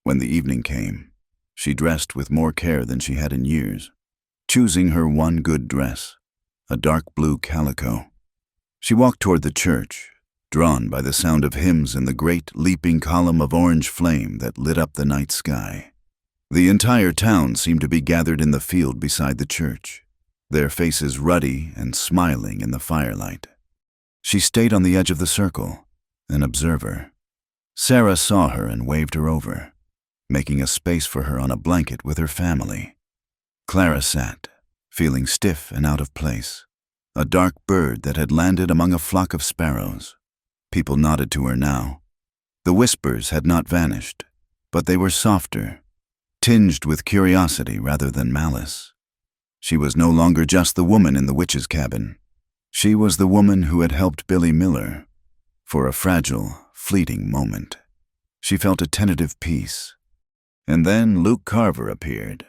When the evening came, she dressed with more care than she had in years, choosing her one good dress, a dark blue calico. She walked toward the church, drawn by the sound of hymns and the great leaping column of orange flame that lit up the night sky. The entire town seemed to be gathered in the field beside the church, their faces ruddy and smiling in the firelight. She stayed on the edge of the circle, an observer. Sarah saw her and waved her over, making a space for her on a blanket with her family. Clara sat, feeling stiff and out of place, a dark bird that had landed among a flock of sparrows. People nodded to her now. The whispers had not vanished, but they were softer, tinged with curiosity rather than malice. She was no longer just the woman in the witch's cabin. She was the woman who had helped Billy Miller. For a fragile, fleeting moment, she felt a tentative peace. And then Luke Carver appeared.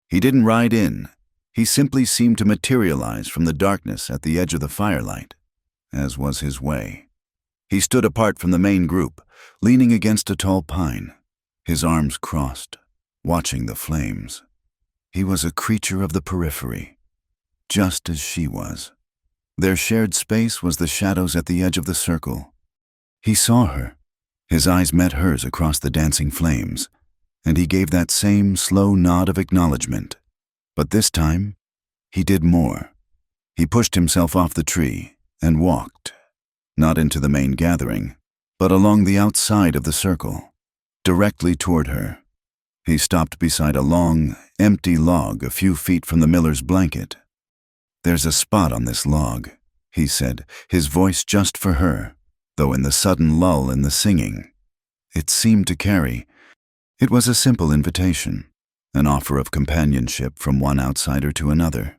He didn't ride in. He simply seemed to materialize from the darkness at the edge of the firelight, as was his way. He stood apart from the main group, leaning against a tall pine, his arms crossed, watching the flames. He was a creature of the periphery, just as she was. Their shared space was the shadows at the edge of the circle. He saw her. His eyes met hers across the dancing flames, and he gave that same slow nod of acknowledgement. But this time, he did more. He pushed himself off the tree and walked, not into the main gathering, but along the outside of the circle, directly toward her. He stopped beside a long, empty log a few feet from the miller's blanket. "There's a spot on this log," he said, his voice just for her, though in the sudden lull in the singing, it seemed to carry. It was a simple invitation, an offer of companionship from one outsider to another.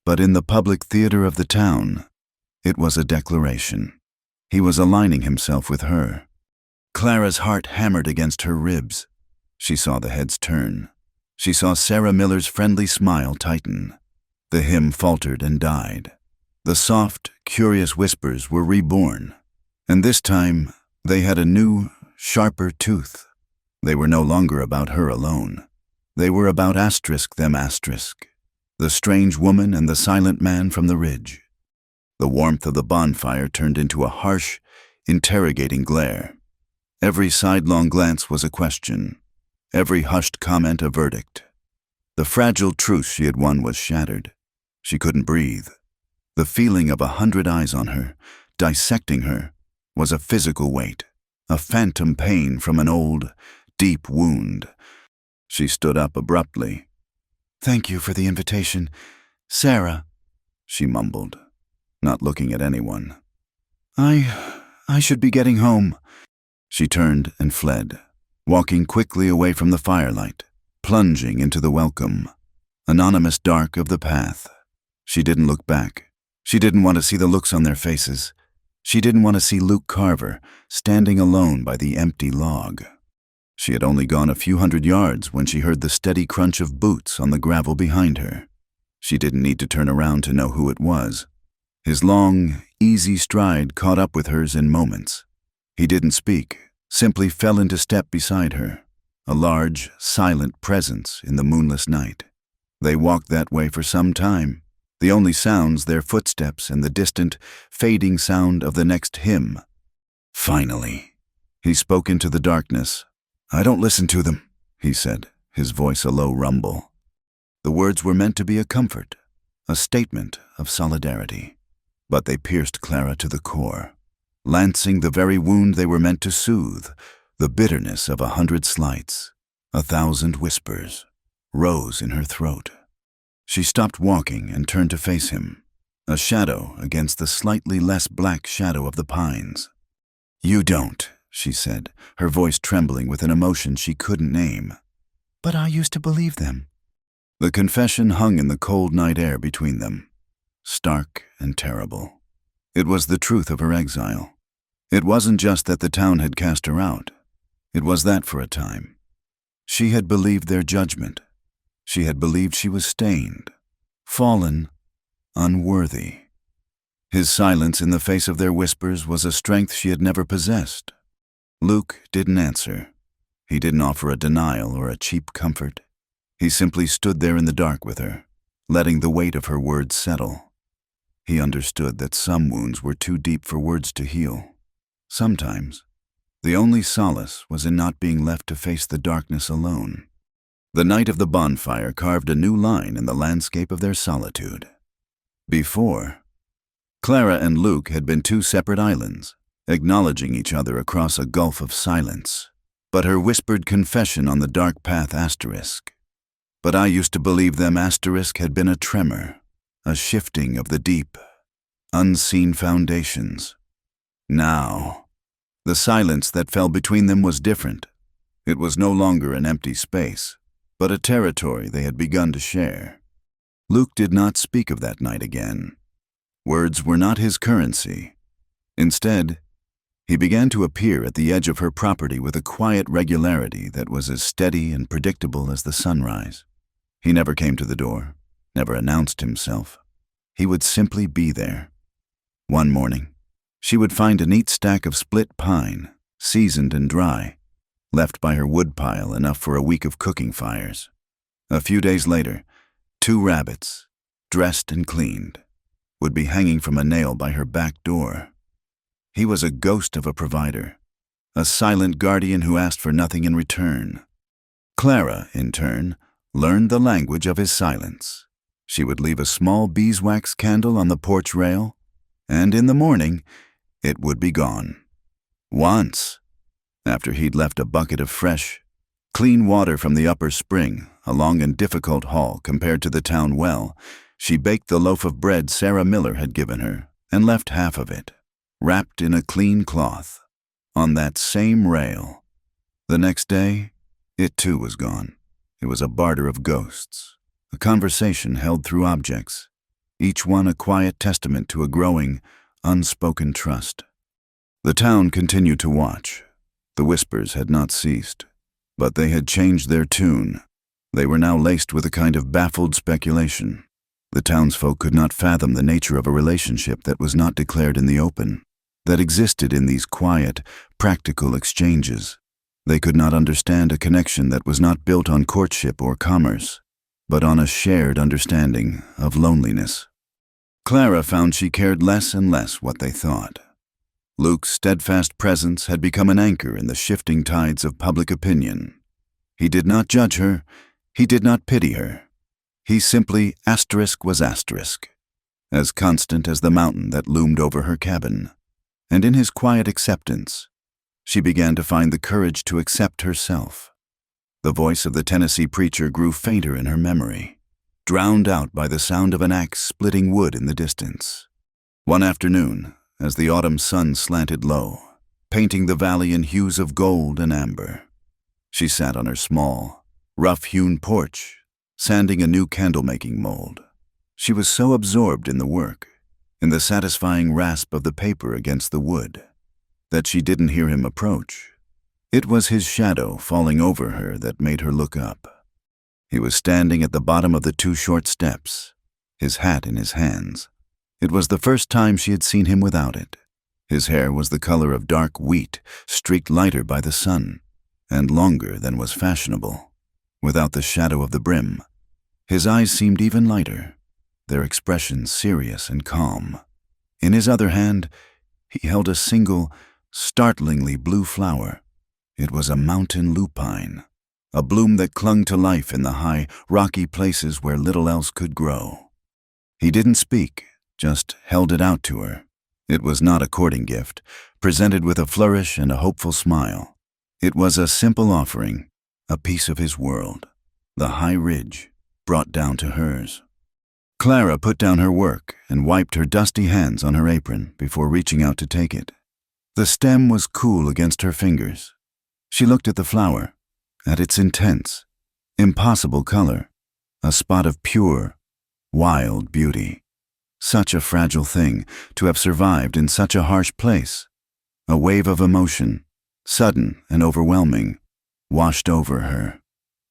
But in the public theater of the town, it was a declaration. He was aligning himself with her. Clara's heart hammered against her ribs. She saw the heads turn. She saw Sarah Miller's friendly smile tighten. The hymn faltered and died. The soft, curious whispers were reborn. And this time, they had a new, sharper tooth. They were no longer about her alone. They were about them, the strange woman and the silent man from the ridge. The warmth of the bonfire turned into a harsh, interrogating glare. Every sidelong glance was a question, every hushed comment a verdict. The fragile truce she had won was shattered. She couldn't breathe. The feeling of 100 eyes on her, dissecting her, was a physical weight, a phantom pain from an old, deep wound. She stood up abruptly. "Thank you for the invitation, Sarah," she mumbled, not looking at anyone. I should be getting home." She turned and fled, walking quickly away from the firelight, plunging into the welcome, anonymous dark of the path. She didn't look back. She didn't want to see the looks on their faces. She didn't want to see Luke Carver standing alone by the empty log. She had only gone a few hundred yards when she heard the steady crunch of boots on the gravel behind her. She didn't need to turn around to know who it was. His long, easy stride caught up with hers in moments. He didn't speak, simply fell into step beside her, a large, silent presence in the moonless night. They walked that way for some time, the only sounds their footsteps and the distant, fading sound of the next hymn. Finally, he spoke into the darkness. "I don't listen to them," he said, his voice a low rumble. The words were meant to be a comfort, a statement of solidarity. But they pierced Clara to the core, lancing the very wound they were meant to soothe. The bitterness of 100 slights, 1,000 whispers, rose in her throat. She stopped walking and turned to face him, a shadow against the slightly less black shadow of the pines. "You don't," she said, her voice trembling with an emotion she couldn't name. "But I used to believe them." The confession hung in the cold night air between them, stark and terrible. It was the truth of her exile. It wasn't just that the town had cast her out. It was that for a time. She had believed their judgment. She had believed she was stained, fallen, unworthy. His silence in the face of their whispers was a strength she had never possessed. Luke didn't answer. He didn't offer a denial or a cheap comfort. He simply stood there in the dark with her, letting the weight of her words settle. He understood that some wounds were too deep for words to heal. Sometimes, the only solace was in not being left to face the darkness alone. The night of the bonfire carved a new line in the landscape of their solitude. Before, Clara and Luke had been two separate islands, acknowledging each other across a gulf of silence. But her whispered confession on the dark path asterisk. But I used to believe them asterisk had been a tremor, a shifting of the deep, unseen foundations. Now, the silence that fell between them was different. It was no longer an empty space, but a territory they had begun to share. Luke did not speak of that night again. Words were not his currency. Instead, he began to appear at the edge of her property with a quiet regularity that was as steady and predictable as the sunrise. He never came to the door, never announced himself. He would simply be there. One morning, she would find a neat stack of split pine, seasoned and dry, left by her woodpile enough for a week of cooking fires. A few days later, 2 rabbits, dressed and cleaned, would be hanging from a nail by her back door. He was a ghost of a provider, a silent guardian who asked for nothing in return. Clara, in turn, learned the language of his silence. She would leave a small beeswax candle on the porch rail, and in the morning, it would be gone. Once, after he'd left a bucket of fresh, clean water from the upper spring, a long and difficult haul compared to the town well, she baked the loaf of bread Sarah Miller had given her and left half of it, wrapped in a clean cloth, on that same rail. The next day, it too was gone. It was a barter of ghosts, a conversation held through objects, each one a quiet testament to a growing, unspoken trust. The town continued to watch. The whispers had not ceased, but they had changed their tune. They were now laced with a kind of baffled speculation. The townsfolk could not fathom the nature of a relationship that was not declared in the open, that existed in these quiet, practical exchanges. They could not understand a connection that was not built on courtship or commerce, but on a shared understanding of loneliness. Clara found she cared less and less what they thought. Luke's steadfast presence had become an anchor in the shifting tides of public opinion. He did not judge her, he did not pity her. He simply was as constant as the mountain that loomed over her cabin. And in his quiet acceptance, she began to find the courage to accept herself. The voice of the Tennessee preacher grew fainter in her memory, drowned out by the sound of an axe splitting wood in the distance. One afternoon, as the autumn sun slanted low, painting the valley in hues of gold and amber, she sat on her small, rough-hewn porch, sanding a new candle-making mold. She was so absorbed in the work, in the satisfying rasp of the paper against the wood, that she didn't hear him approach. It was his shadow falling over her that made her look up. He was standing at the bottom of the 2 short steps, his hat in his hands. It was the first time she had seen him without it. His hair was the color of dark wheat, streaked lighter by the sun, and longer than was fashionable, without the shadow of the brim. His eyes seemed even lighter, their expression serious and calm. In his other hand, he held a single, startlingly blue flower. It was a mountain lupine, a bloom that clung to life in the high, rocky places where little else could grow. He didn't speak, just held it out to her. It was not a courting gift, presented with a flourish and a hopeful smile. It was a simple offering, a piece of his world, the high ridge, brought down to hers. Clara put down her work and wiped her dusty hands on her apron before reaching out to take it. The stem was cool against her fingers. She looked at the flower, at its intense, impossible color, a spot of pure, wild beauty. Such a fragile thing to have survived in such a harsh place. A wave of emotion, sudden and overwhelming, washed over her.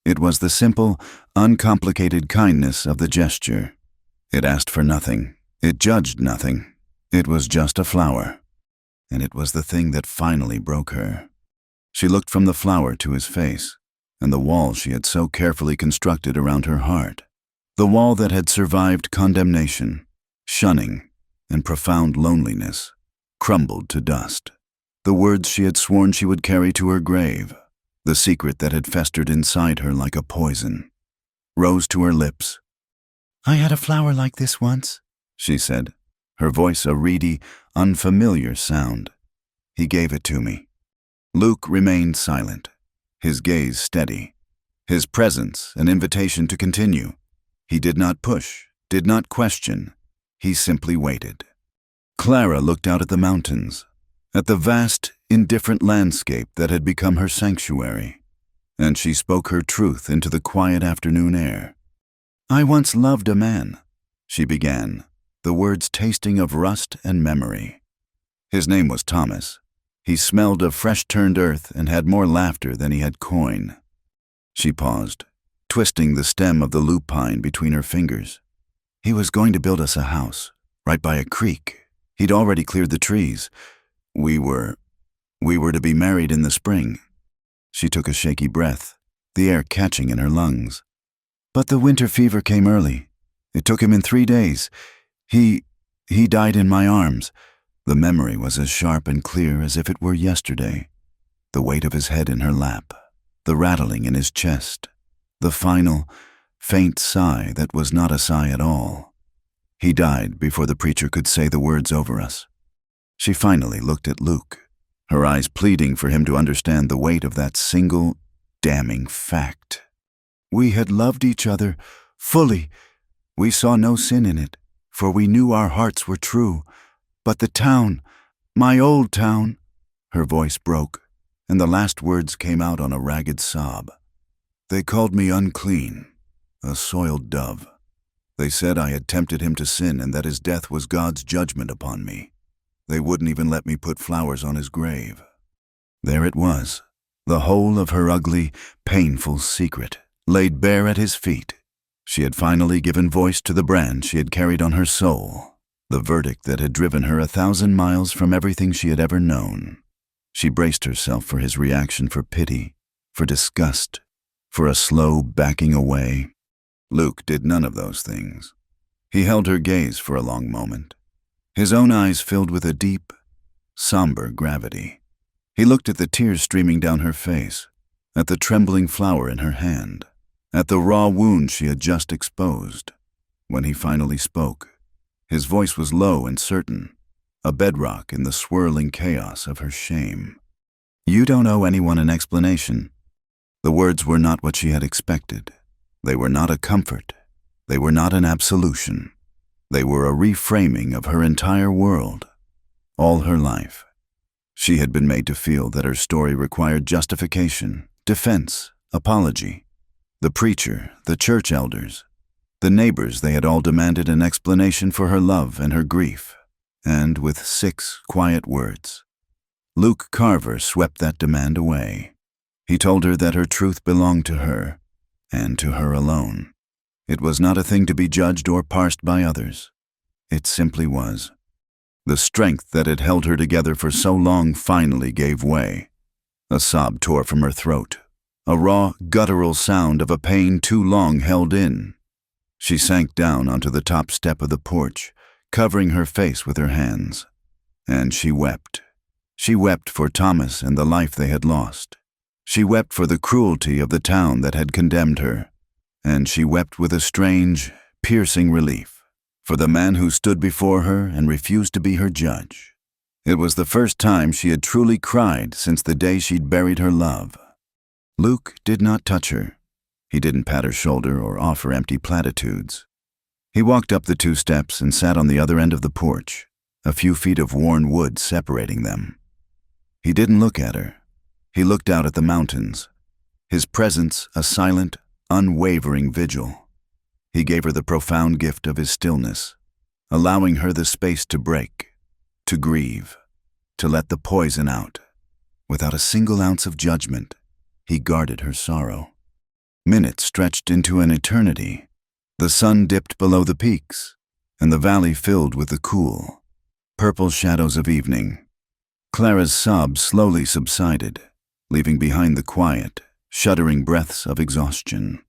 It was the simple, uncomplicated kindness of the gesture. It asked for nothing. It judged nothing. It was just a flower. And it was the thing that finally broke her. She looked from the flower to his face, and the wall she had so carefully constructed around her heart. The wall that had survived condemnation, shunning, and profound loneliness, crumbled to dust. The words she had sworn she would carry to her grave, the secret that had festered inside her like a poison, rose to her lips. "I had a flower like this once," she said, her voice a reedy, unfamiliar sound. "He gave it to me." Luke remained silent, his gaze steady, his presence an invitation to continue. He did not push, did not question. He simply waited. Clara looked out at the mountains, at the vast, indifferent landscape that had become her sanctuary, and she spoke her truth into the quiet afternoon air. "I once loved a man," she began, the words tasting of rust and memory. His name was Thomas. He smelled of fresh-turned earth and had more laughter than he had coin. She paused, twisting the stem of the lupine between her fingers. "He was going to build us a house, right by a creek. He'd already cleared the trees. We were to be married in the spring." She took a shaky breath, the air catching in her lungs. "But the winter fever came early. It took him in 3 days. He died in my arms." The memory was as sharp and clear as if it were yesterday. The weight of his head in her lap, the rattling in his chest, the final, faint sigh that was not a sigh at all. He died before the preacher could say the words over us. She finally looked at Luke, her eyes pleading for him to understand the weight of that single, damning fact. "We had loved each other fully. We saw no sin in it, for we knew our hearts were true. But the town, my old town," her voice broke, and the last words came out on a ragged sob. "They called me unclean, a soiled dove. They said I had tempted him to sin and that his death was God's judgment upon me. They wouldn't even let me put flowers on his grave." There it was, the whole of her ugly, painful secret, laid bare at his feet. She had finally given voice to the brand she had carried on her soul, the verdict that had driven her 1,000 miles from everything she had ever known. She braced herself for his reaction, for pity, for disgust, for a slow backing away. Luke did none of those things. He held her gaze for a long moment, his own eyes filled with a deep, somber gravity. He looked at the tears streaming down her face, at the trembling flower in her hand, at the raw wound she had just exposed. When he finally spoke, his voice was low and certain, a bedrock in the swirling chaos of her shame. "You don't owe anyone an explanation." The words were not what she had expected. They were not a comfort. They were not an absolution. They were a reframing of her entire world. All her life, she had been made to feel that her story required justification, defense, apology. The preacher, the church elders, the neighbors, they had all demanded an explanation for her love and her grief. And with 6 quiet words, Luke Carver swept that demand away. He told her that her truth belonged to her, and to her alone. It was not a thing to be judged or parsed by others. It simply was. The strength that had held her together for so long finally gave way. A sob tore from her throat, a raw, guttural sound of a pain too long held in. She sank down onto the top step of the porch, covering her face with her hands. And she wept. She wept for Thomas and the life they had lost. She wept for the cruelty of the town that had condemned her. And she wept with a strange, piercing relief for the man who stood before her and refused to be her judge. It was the first time she had truly cried since the day she'd buried her love. Luke did not touch her. He didn't pat her shoulder or offer empty platitudes. He walked up the 2 steps and sat on the other end of the porch, a few feet of worn wood separating them. He didn't look at her. He looked out at the mountains, his presence a silent, unwavering vigil. He gave her the profound gift of his stillness, allowing her the space to break, to grieve, to let the poison out. Without a single ounce of judgment, he guarded her sorrow. Minutes stretched into an eternity. The sun dipped below the peaks, and the valley filled with the cool, purple shadows of evening. Clara's sobs slowly subsided, leaving behind the quiet, shuddering breaths of exhaustion.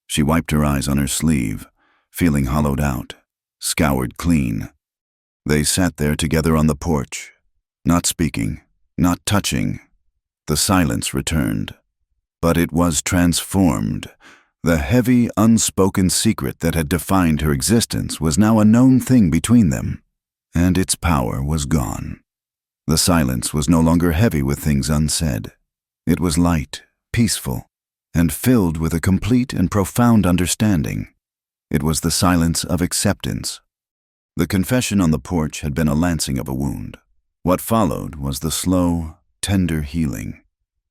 She wiped her eyes on her sleeve, feeling hollowed out, scoured clean. They sat there together on the porch, not speaking, not touching. The silence returned. But it was transformed. The heavy, unspoken secret that had defined her existence was now a known thing between them, and its power was gone. The silence was no longer heavy with things unsaid. It was light, peaceful, and filled with a complete and profound understanding. It was the silence of acceptance. The confession on the porch had been a lancing of a wound. What followed was the slow, tender healing.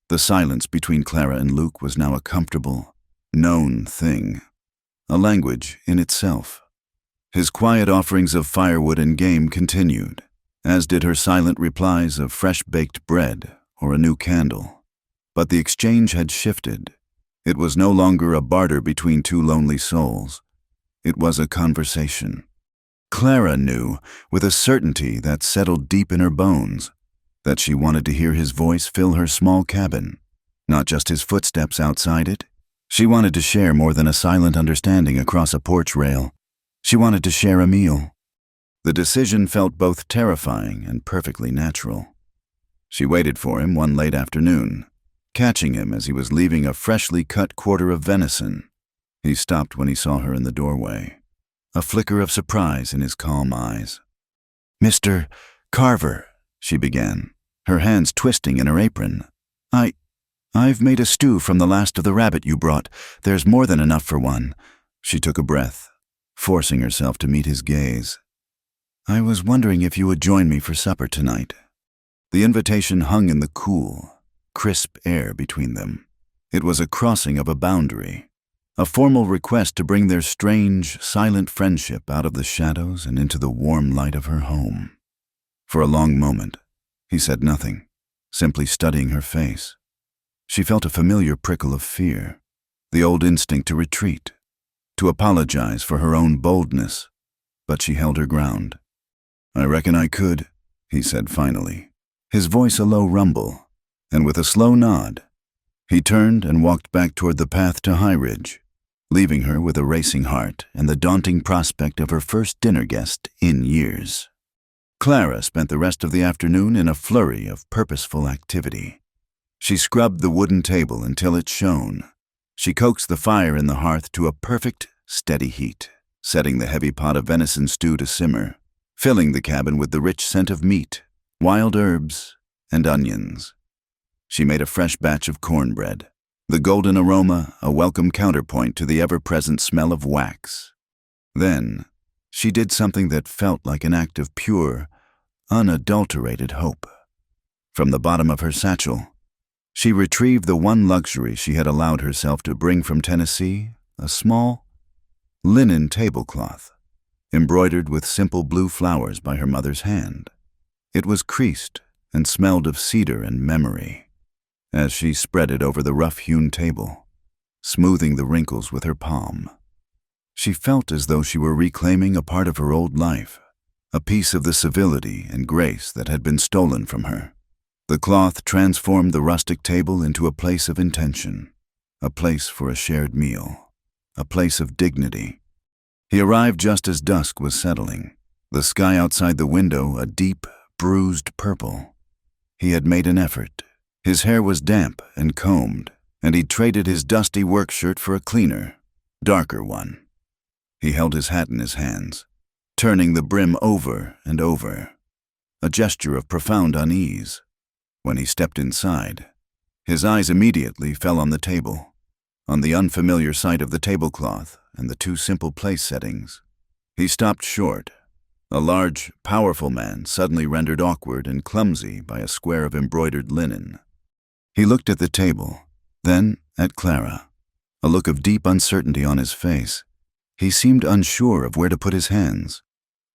The silence between Clara and Luke was now a comfortable, known thing, a language in itself. His quiet offerings of firewood and game continued, as did her silent replies of fresh-baked bread or a new candle. But the exchange had shifted. It was no longer a barter between two lonely souls. It was a conversation. Clara knew, with a certainty that settled deep in her bones, that she wanted to hear his voice fill her small cabin, not just his footsteps outside it. She wanted to share more than a silent understanding across a porch rail. She wanted to share a meal. The decision felt both terrifying and perfectly natural. She waited for him one late afternoon, catching him as he was leaving a freshly cut quarter of venison. He stopped when he saw her in the doorway, a flicker of surprise in his calm eyes. "Mr. Carver," she began, her hands twisting in her apron. I've made a stew from the last of the rabbit you brought. There's more than enough for one." She took a breath, forcing herself to meet his gaze. "I was wondering if you would join me for supper tonight." The invitation hung in the cool, crisp air between them. It was a crossing of a boundary, a formal request to bring their strange, silent friendship out of the shadows and into the warm light of her home. For a long moment, he said nothing, simply studying her face. She felt a familiar prickle of fear, the old instinct to retreat, to apologize for her own boldness, but she held her ground. "I reckon I could," he said finally, his voice a low rumble, and with a slow nod, he turned and walked back toward the path to High Ridge, leaving her with a racing heart and the daunting prospect of her first dinner guest in years. Clara spent the rest of the afternoon in a flurry of purposeful activity. She scrubbed the wooden table until it shone. She coaxed the fire in the hearth to a perfect, steady heat, setting the heavy pot of venison stew to simmer, filling the cabin with the rich scent of meat, wild herbs, and onions. She made a fresh batch of cornbread, the golden aroma a welcome counterpoint to the ever-present smell of wax. Then, she did something that felt like an act of pure, unadulterated hope. From the bottom of her satchel, she retrieved the one luxury she had allowed herself to bring from Tennessee, a small, linen tablecloth, embroidered with simple blue flowers by her mother's hand. It was creased and smelled of cedar and memory. As she spread it over the rough-hewn table, smoothing the wrinkles with her palm, she felt as though she were reclaiming a part of her old life, a piece of the civility and grace that had been stolen from her. The cloth transformed the rustic table into a place of intention, a place for a shared meal, a place of dignity. He arrived just as dusk was settling, the sky outside the window a deep, bruised purple. He had made an effort. His hair was damp and combed, and he'd traded his dusty work shirt for a cleaner, darker one. He held his hat in his hands, turning the brim over and over, a gesture of profound unease. When he stepped inside, his eyes immediately fell on the table, on the unfamiliar sight of the tablecloth and the two simple place settings. He stopped short, a large, powerful man suddenly rendered awkward and clumsy by a square of embroidered linen. He looked at the table, then at Clara, a look of deep uncertainty on his face. He seemed unsure of where to put his hands.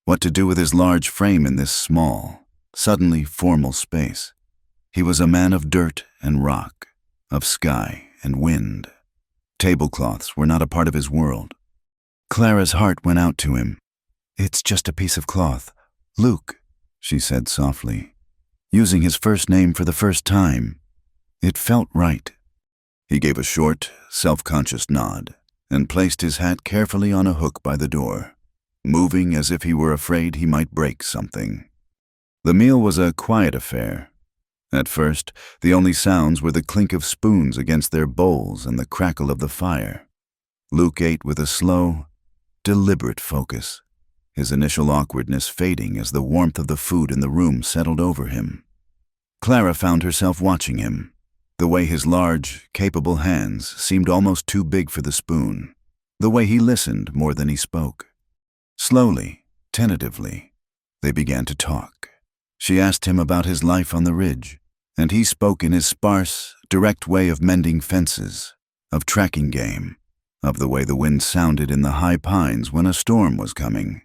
What to do with his large frame in this small, suddenly formal space? He was a man of dirt and rock, of sky and wind. Tablecloths were not a part of his world. Clara's heart went out to him. "It's just a piece of cloth. Luke," she said softly, using his first name for the first time. It felt right. He gave a short, self-conscious nod and placed his hat carefully on a hook by the door, moving as if he were afraid he might break something. The meal was a quiet affair. At first, the only sounds were the clink of spoons against their bowls and the crackle of the fire. Luke ate with a slow, deliberate focus, his initial awkwardness fading as the warmth of the food in the room settled over him. Clara found herself watching him, the way his large, capable hands seemed almost too big for the spoon, the way he listened more than he spoke. Slowly, tentatively, they began to talk. She asked him about his life on the ridge, and he spoke in his sparse, direct way of mending fences, of tracking game, of the way the wind sounded in the high pines when a storm was coming.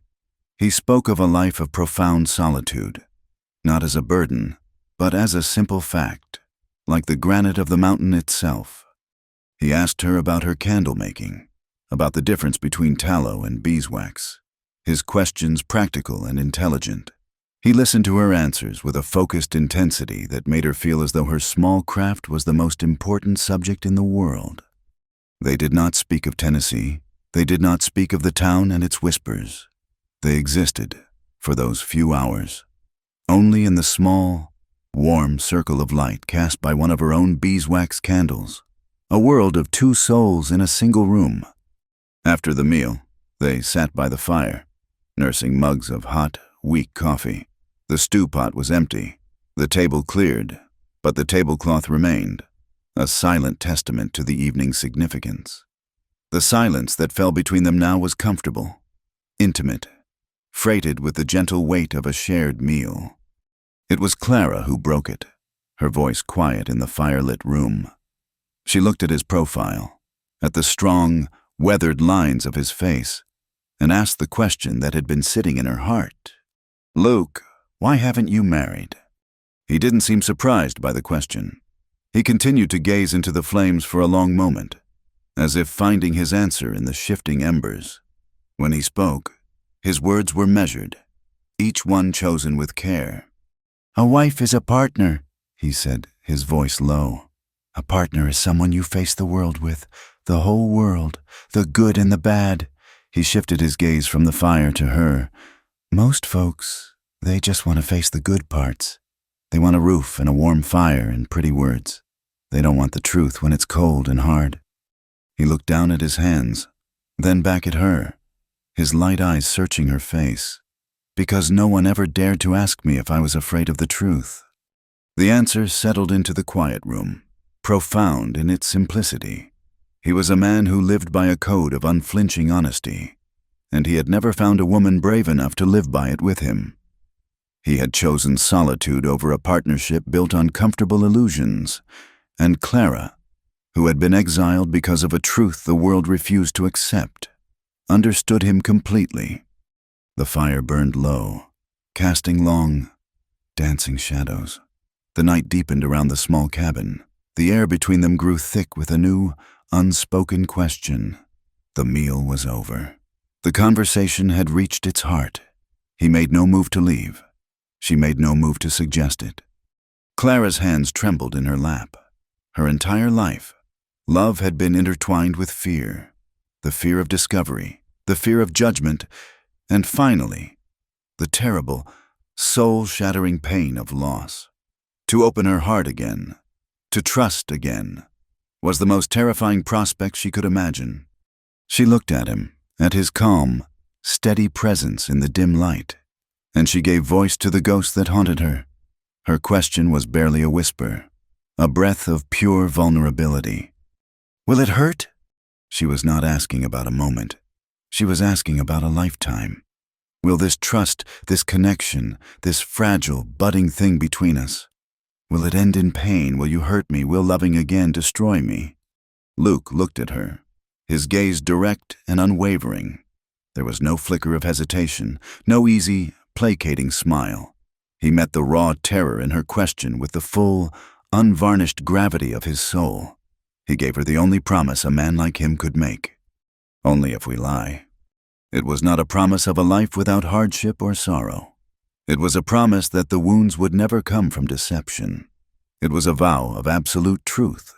He spoke of a life of profound solitude, not as a burden, but as a simple fact, like the granite of the mountain itself. He asked her about her candle making, about the difference between tallow and beeswax, his questions practical and intelligent. He listened to her answers with a focused intensity that made her feel as though her small craft was the most important subject in the world. They did not speak of Tennessee. They did not speak of the town and its whispers. They existed, for those few hours, only in the small, warm circle of light cast by one of her own beeswax candles, a world of two souls in a single room. After the meal, they sat by the fire, nursing mugs of hot, weak coffee. The stew pot was empty, the table cleared, but the tablecloth remained, a silent testament to the evening's significance. The silence that fell between them now was comfortable, intimate, freighted with the gentle weight of a shared meal. It was Clara who broke it, her voice quiet in the firelit room. She looked at his profile, at the strong, weathered lines of his face, and asked the question that had been sitting in her heart. "Luke, why haven't you married?" He didn't seem surprised by the question. He continued to gaze into the flames for a long moment, as if finding his answer in the shifting embers. When he spoke, his words were measured, each one chosen with care. "A wife is a partner," he said, his voice low. "A partner is someone you face the world with, the whole world, the good and the bad." He shifted his gaze from the fire to her. "Most folks, they just want to face the good parts. They want a roof and a warm fire and pretty words. They don't want the truth when it's cold and hard." He looked down at his hands, then back at her, his light eyes searching her face. "Because no one ever dared to ask me if I was afraid of the truth." The answer settled into the quiet room, profound in its simplicity. He was a man who lived by a code of unflinching honesty, and he had never found a woman brave enough to live by it with him. He had chosen solitude over a partnership built on comfortable illusions, and Clara, who had been exiled because of a truth the world refused to accept, understood him completely. The fire burned low, casting long, dancing shadows. The night deepened around the small cabin. The air between them grew thick with a new, unspoken question. The meal was over. The conversation had reached its heart. He made no move to leave. She made no move to suggest it. Clara's hands trembled in her lap. Her entire life, love had been intertwined with fear, the fear of discovery, the fear of judgment, and finally, the terrible, soul-shattering pain of loss. To open her heart again, to trust again, was the most terrifying prospect she could imagine. She looked at him, at his calm, steady presence in the dim light, and she gave voice to the ghost that haunted her. Her question was barely a whisper, a breath of pure vulnerability. "Will it hurt?" She was not asking about a moment. She was asking about a lifetime. Will this trust, this connection, this fragile, budding thing between us, will it end in pain? Will you hurt me? Will loving again destroy me? Luke looked at her, his gaze direct and unwavering. There was no flicker of hesitation, no easy, placating smile. He met the raw terror in her question with the full, unvarnished gravity of his soul. He gave her the only promise a man like him could make. Only if we lie. It was not a promise of a life without hardship or sorrow. It was a promise that the wounds would never come from deception. It was a vow of absolute truth.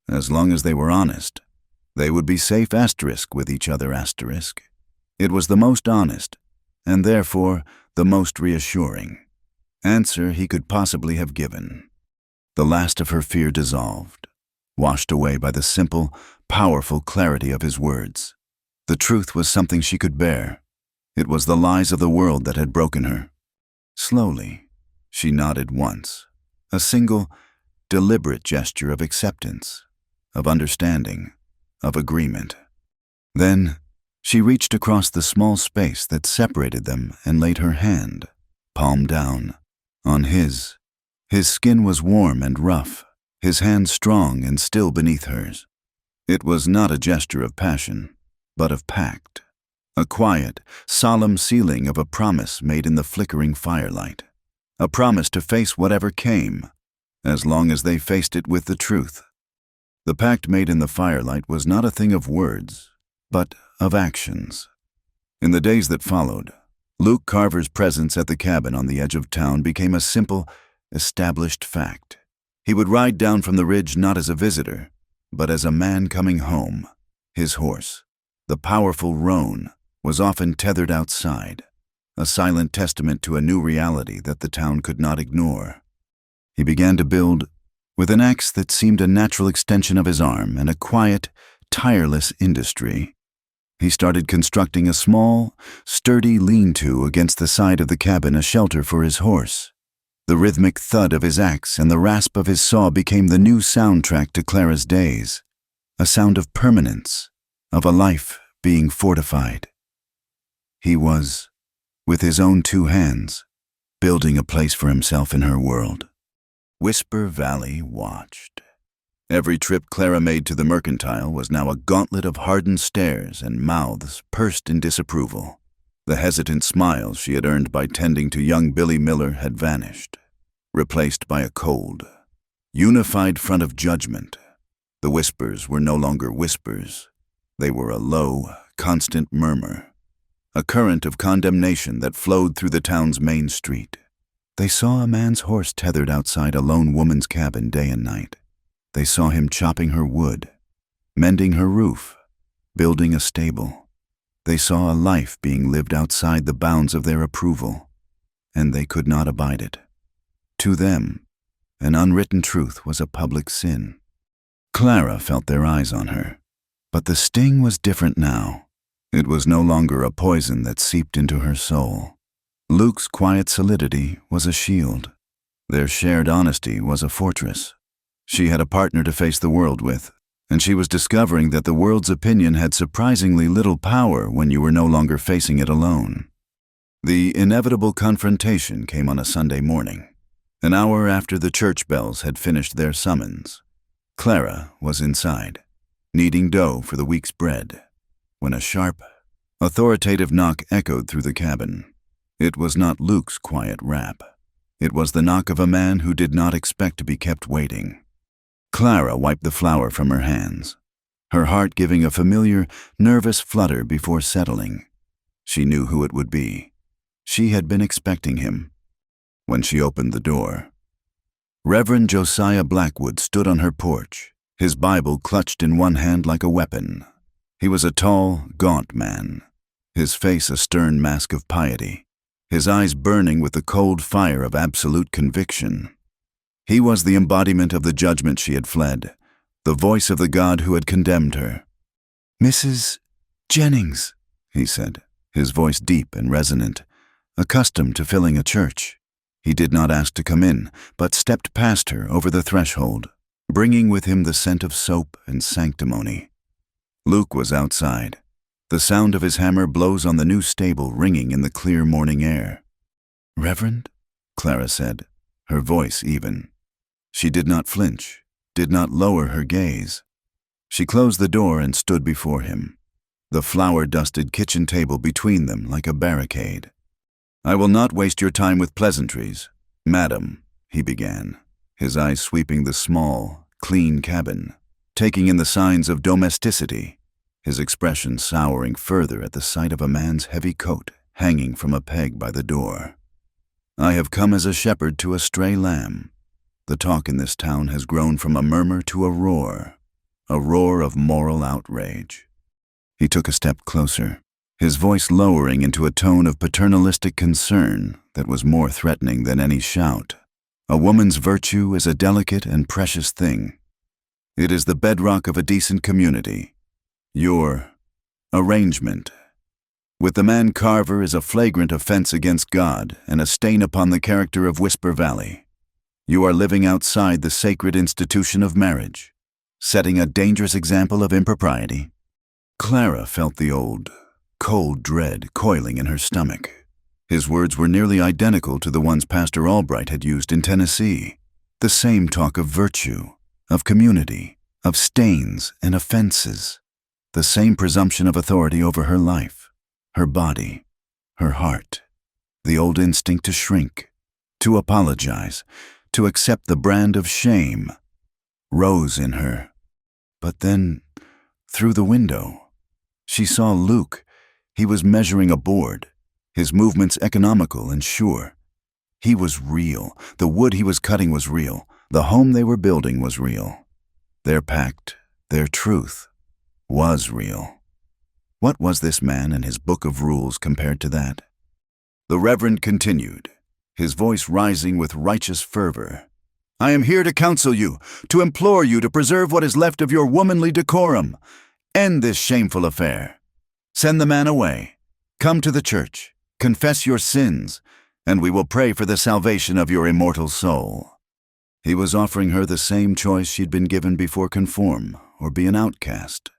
As long as they were honest, they would be safe with each other . It was the most honest, and therefore the most reassuring, answer he could possibly have given. The last of her fear dissolved, washed away by the simple, powerful clarity of his words. The truth was something she could bear. It was the lies of the world that had broken her. Slowly, she nodded once, a single, deliberate gesture of acceptance, of understanding, of agreement. Then, she reached across the small space that separated them and laid her hand, palm down, on his. His skin was warm and rough, his hand strong and still beneath hers. It was not a gesture of passion, but of pact, a quiet, solemn sealing of a promise made in the flickering firelight, a promise to face whatever came, as long as they faced it with the truth. The pact made in the firelight was not a thing of words, but of actions. In the days that followed, Luke Carver's presence at the cabin on the edge of town became a simple, established fact. He would ride down from the ridge not as a visitor, but as a man coming home. His horse, the powerful roan, was often tethered outside, a silent testament to a new reality that the town could not ignore. He began to build with an axe that seemed a natural extension of his arm and a quiet, tireless industry. He started constructing a small, sturdy lean-to against the side of the cabin, a shelter for his horse. The rhythmic thud of his axe and the rasp of his saw became the new soundtrack to Clara's days, a sound of permanence, of a life being fortified. He was, with his own two hands, building a place for himself in her world. Whisper Valley watched. Every trip Clara made to the mercantile was now a gauntlet of hardened stares and mouths pursed in disapproval. The hesitant smiles she had earned by tending to young Billy Miller had vanished, replaced by a cold, unified front of judgment. The whispers were no longer whispers. They were a low, constant murmur, a current of condemnation that flowed through the town's main street. They saw a man's horse tethered outside a lone woman's cabin day and night. They saw him chopping her wood, mending her roof, building a stable. They saw a life being lived outside the bounds of their approval, and they could not abide it. To them, an unwritten truth was a public sin. Clara felt their eyes on her, but the sting was different now. It was no longer a poison that seeped into her soul. Luke's quiet solidity was a shield. Their shared honesty was a fortress. She had a partner to face the world with, and she was discovering that the world's opinion had surprisingly little power when you were no longer facing it alone. The inevitable confrontation came on a Sunday morning, an hour after the church bells had finished their summons. Clara was inside, kneading dough for the week's bread, when a sharp, authoritative knock echoed through the cabin. It was not Luke's quiet rap. It was the knock of a man who did not expect to be kept waiting. Clara wiped the flour from her hands, her heart giving a familiar, nervous flutter before settling. She knew who it would be. She had been expecting him. When she opened the door, Reverend Josiah Blackwood stood on her porch, his Bible clutched in one hand like a weapon. He was a tall, gaunt man, his face a stern mask of piety, his eyes burning with the cold fire of absolute conviction. He was the embodiment of the judgment she had fled, the voice of the God who had condemned her. "Mrs. Jennings," he said, his voice deep and resonant, accustomed to filling a church. He did not ask to come in, but stepped past her over the threshold, bringing with him the scent of soap and sanctimony. Luke was outside, the sound of his hammer blows on the new stable ringing in the clear morning air. "Reverend?" Clara said, her voice even. She did not flinch, did not lower her gaze. She closed the door and stood before him. the flour-dusted kitchen table between them like a barricade. "I will not waste your time with pleasantries, madam," he began, his eyes sweeping the small, clean cabin, taking in the signs of domesticity, his expression souring further at the sight of a man's heavy coat hanging from a peg by the door. "I have come as a shepherd to a stray lamb. The talk in this town has grown from a murmur to a roar of moral outrage." He took a step closer, his voice lowering into a tone of paternalistic concern that was more threatening than any shout. "A woman's virtue is a delicate and precious thing. It is the bedrock of a decent community. Your arrangement with the man Carver is a flagrant offense against God and a stain upon the character of Whisper Valley. You are living outside the sacred institution of marriage, setting a dangerous example of impropriety." Clara felt the old, cold dread coiling in her stomach. His words were nearly identical to the ones Pastor Albright had used in Tennessee. The same talk of virtue, of community, of stains and offenses. The same presumption of authority over her life, her body, her heart. The old instinct to shrink, to apologize, to accept the brand of shame, rose in her. But then, through the window, she saw Luke. He was measuring a board, his movements economical and sure. He was real. The wood he was cutting was real. The home they were building was real. Their pact, their truth, was real. What was this man and his book of rules compared to that? The Reverend continued, his voice rising with righteous fervor. "I am here to counsel you, to implore you to preserve what is left of your womanly decorum. End this shameful affair. Send the man away. Come to the church, confess your sins, and we will pray for the salvation of your immortal soul." He was offering her the same choice she'd been given before: conform or be an outcast.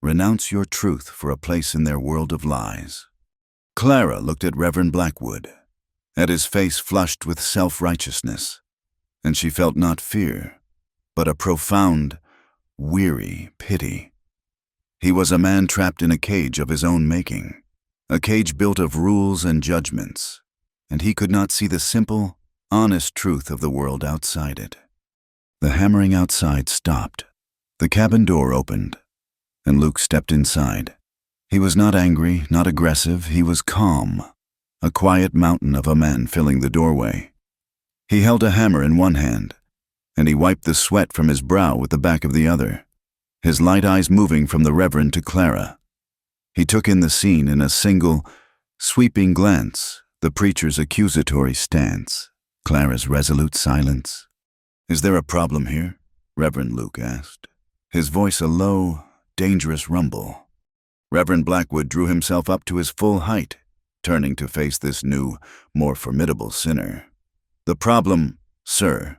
Renounce your truth for a place in their world of lies. Clara looked at Reverend Blackwood, at his face flushed with self-righteousness, and she felt not fear, but a profound, weary pity. He was a man trapped in a cage of his own making, a cage built of rules and judgments, and he could not see the simple, honest truth of the world outside it. The hammering outside stopped. The cabin door opened, and Luke stepped inside. He was not angry, not aggressive, he was calm, a quiet mountain of a man filling the doorway. He held a hammer in one hand, and he wiped the sweat from his brow with the back of the other, his light eyes moving from the Reverend to Clara. He took in the scene in a single, sweeping glance, the preacher's accusatory stance, Clara's resolute silence. "Is there a problem here?" Reverend Luke asked, his voice a low, dangerous rumble. Reverend Blackwood drew himself up to his full height, turning to face this new, more formidable sinner. "The problem, sir,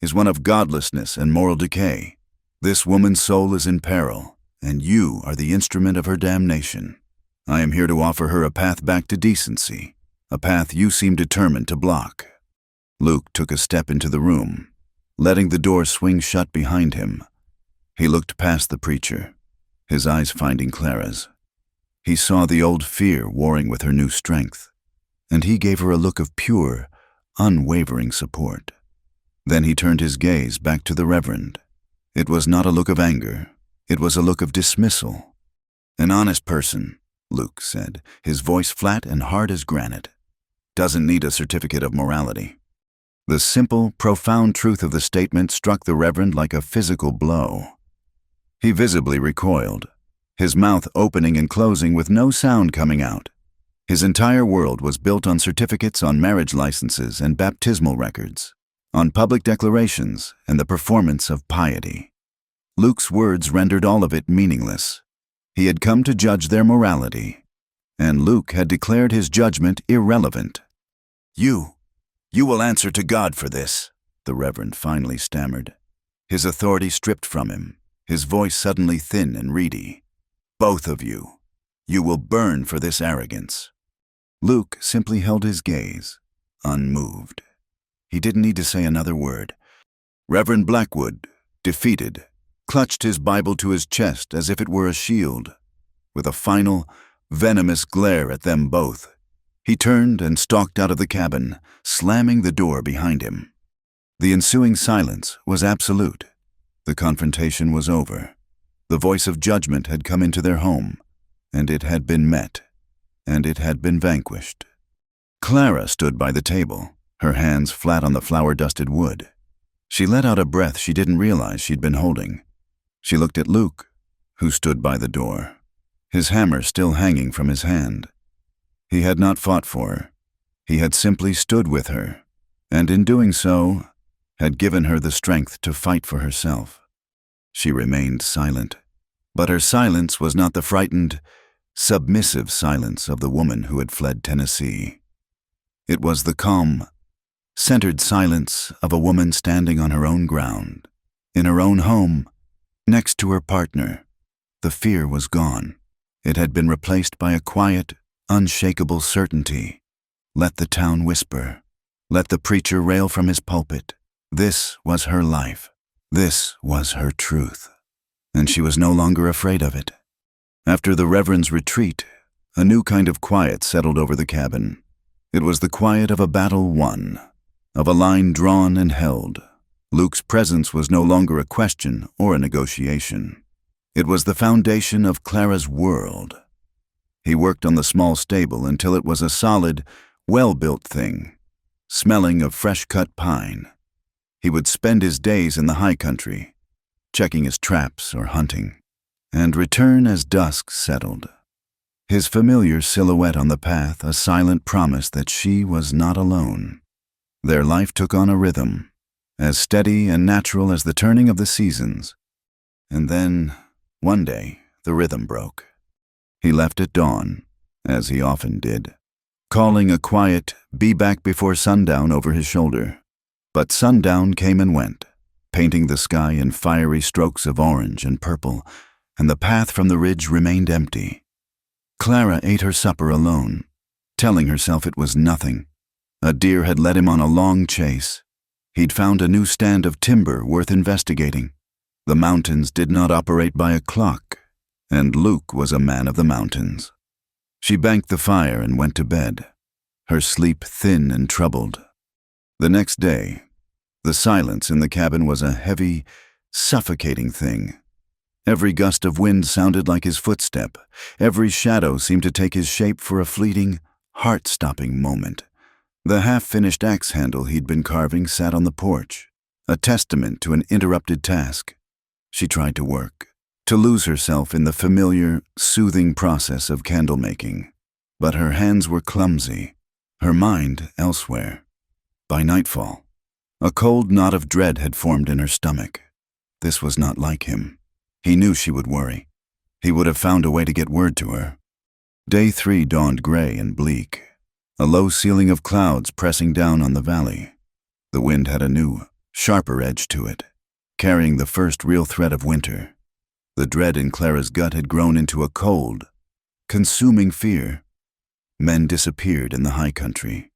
is one of godlessness and moral decay. This woman's soul is in peril, and you are the instrument of her damnation. I am here to offer her a path back to decency, a path you seem determined to block." Luke took a step into the room, letting the door swing shut behind him. He looked past the preacher, his eyes finding Clara's. He saw the old fear warring with her new strength, and he gave her a look of pure, unwavering support. Then he turned his gaze back to the Reverend. It was not a look of anger, it was a look of dismissal. "An honest person," Luke said, his voice flat and hard as granite, "doesn't need a certificate of morality." The simple, profound truth of the statement struck the Reverend like a physical blow. He visibly recoiled, his mouth opening and closing with no sound coming out. His entire world was built on certificates, on marriage licenses and baptismal records, on public declarations and the performance of piety. Luke's words rendered all of it meaningless. He had come to judge their morality, and Luke had declared his judgment irrelevant. You will answer to God for this," the Reverend finally stammered, his authority stripped from him, his voice suddenly thin and reedy. "Both of you. You will burn for this arrogance." Luke simply held his gaze, unmoved. He didn't need to say another word. Reverend Blackwood, defeated, clutched his Bible to his chest as if it were a shield. With a final, venomous glare at them both, he turned and stalked out of the cabin, slamming the door behind him. The ensuing silence was absolute. The confrontation was over. The voice of judgment had come into their home, and it had been met, and it had been vanquished. Clara stood by the table, her hands flat on the flour-dusted wood. She let out a breath she didn't realize she'd been holding. She looked at Luke, who stood by the door, his hammer still hanging from his hand. He had not fought for her. He had simply stood with her, and in doing so, had given her the strength to fight for herself. She remained silent, but her silence was not the frightened, submissive silence of the woman who had fled Tennessee. It was the calm, centered silence of a woman standing on her own ground, in her own home, next to her partner. The fear was gone. It had been replaced by a quiet, unshakable certainty. Let the town whisper. Let the preacher rail from his pulpit. This was her life. This was her truth. And she was no longer afraid of it. After the Reverend's retreat, a new kind of quiet settled over the cabin. It was the quiet of a battle won, of a line drawn and held. Luke's presence was no longer a question or a negotiation. It was the foundation of Clara's world. He worked on the small stable until it was a solid, well-built thing, smelling of fresh-cut pine. He would spend his days in the high country, checking his traps or hunting, and return as dusk settled. His familiar silhouette on the path a silent promise that she was not alone. Their life took on a rhythm, as steady and natural as the turning of the seasons. And then, one day, the rhythm broke. He left at dawn, as he often did, calling a quiet, "Be back before sundown" over his shoulder. But sundown came and went, painting the sky in fiery strokes of orange and purple, and the path from the ridge remained empty. Clara ate her supper alone, telling herself it was nothing. A deer had led him on a long chase. He'd found a new stand of timber worth investigating. The mountains did not operate by a clock, and Luke was a man of the mountains. She banked the fire and went to bed, her sleep thin and troubled. The next day, the silence in the cabin was a heavy, suffocating thing. Every gust of wind sounded like his footstep. Every shadow seemed to take his shape for a fleeting, heart-stopping moment. The half-finished axe handle he'd been carving sat on the porch, a testament to an interrupted task. She tried to work, to lose herself in the familiar, soothing process of candle-making. But her hands were clumsy, her mind elsewhere. By nightfall, a cold knot of dread had formed in her stomach. This was not like him. He knew she would worry. He would have found a way to get word to her. Day 3 dawned gray and bleak, a low ceiling of clouds pressing down on the valley. The wind had a new, sharper edge to it, carrying the first real threat of winter. The dread in Clara's gut had grown into a cold, consuming fear. Men disappeared in the high country.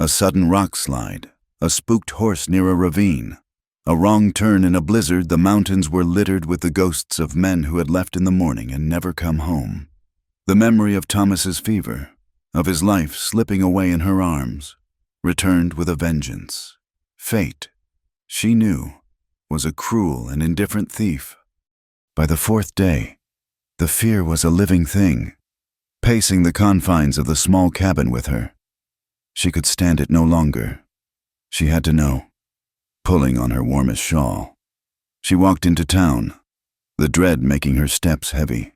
A sudden rock slide, a spooked horse near a ravine, a wrong turn in a blizzard. The mountains were littered with the ghosts of men who had left in the morning and never come home. The memory of Thomas's fever, of his life slipping away in her arms, returned with a vengeance. Fate, she knew, was a cruel and indifferent thief. By the 4th day, the fear was a living thing, pacing the confines of the small cabin with her. She could stand it no longer. She had to know, pulling on her warmest shawl. She walked into town, the dread making her steps heavy.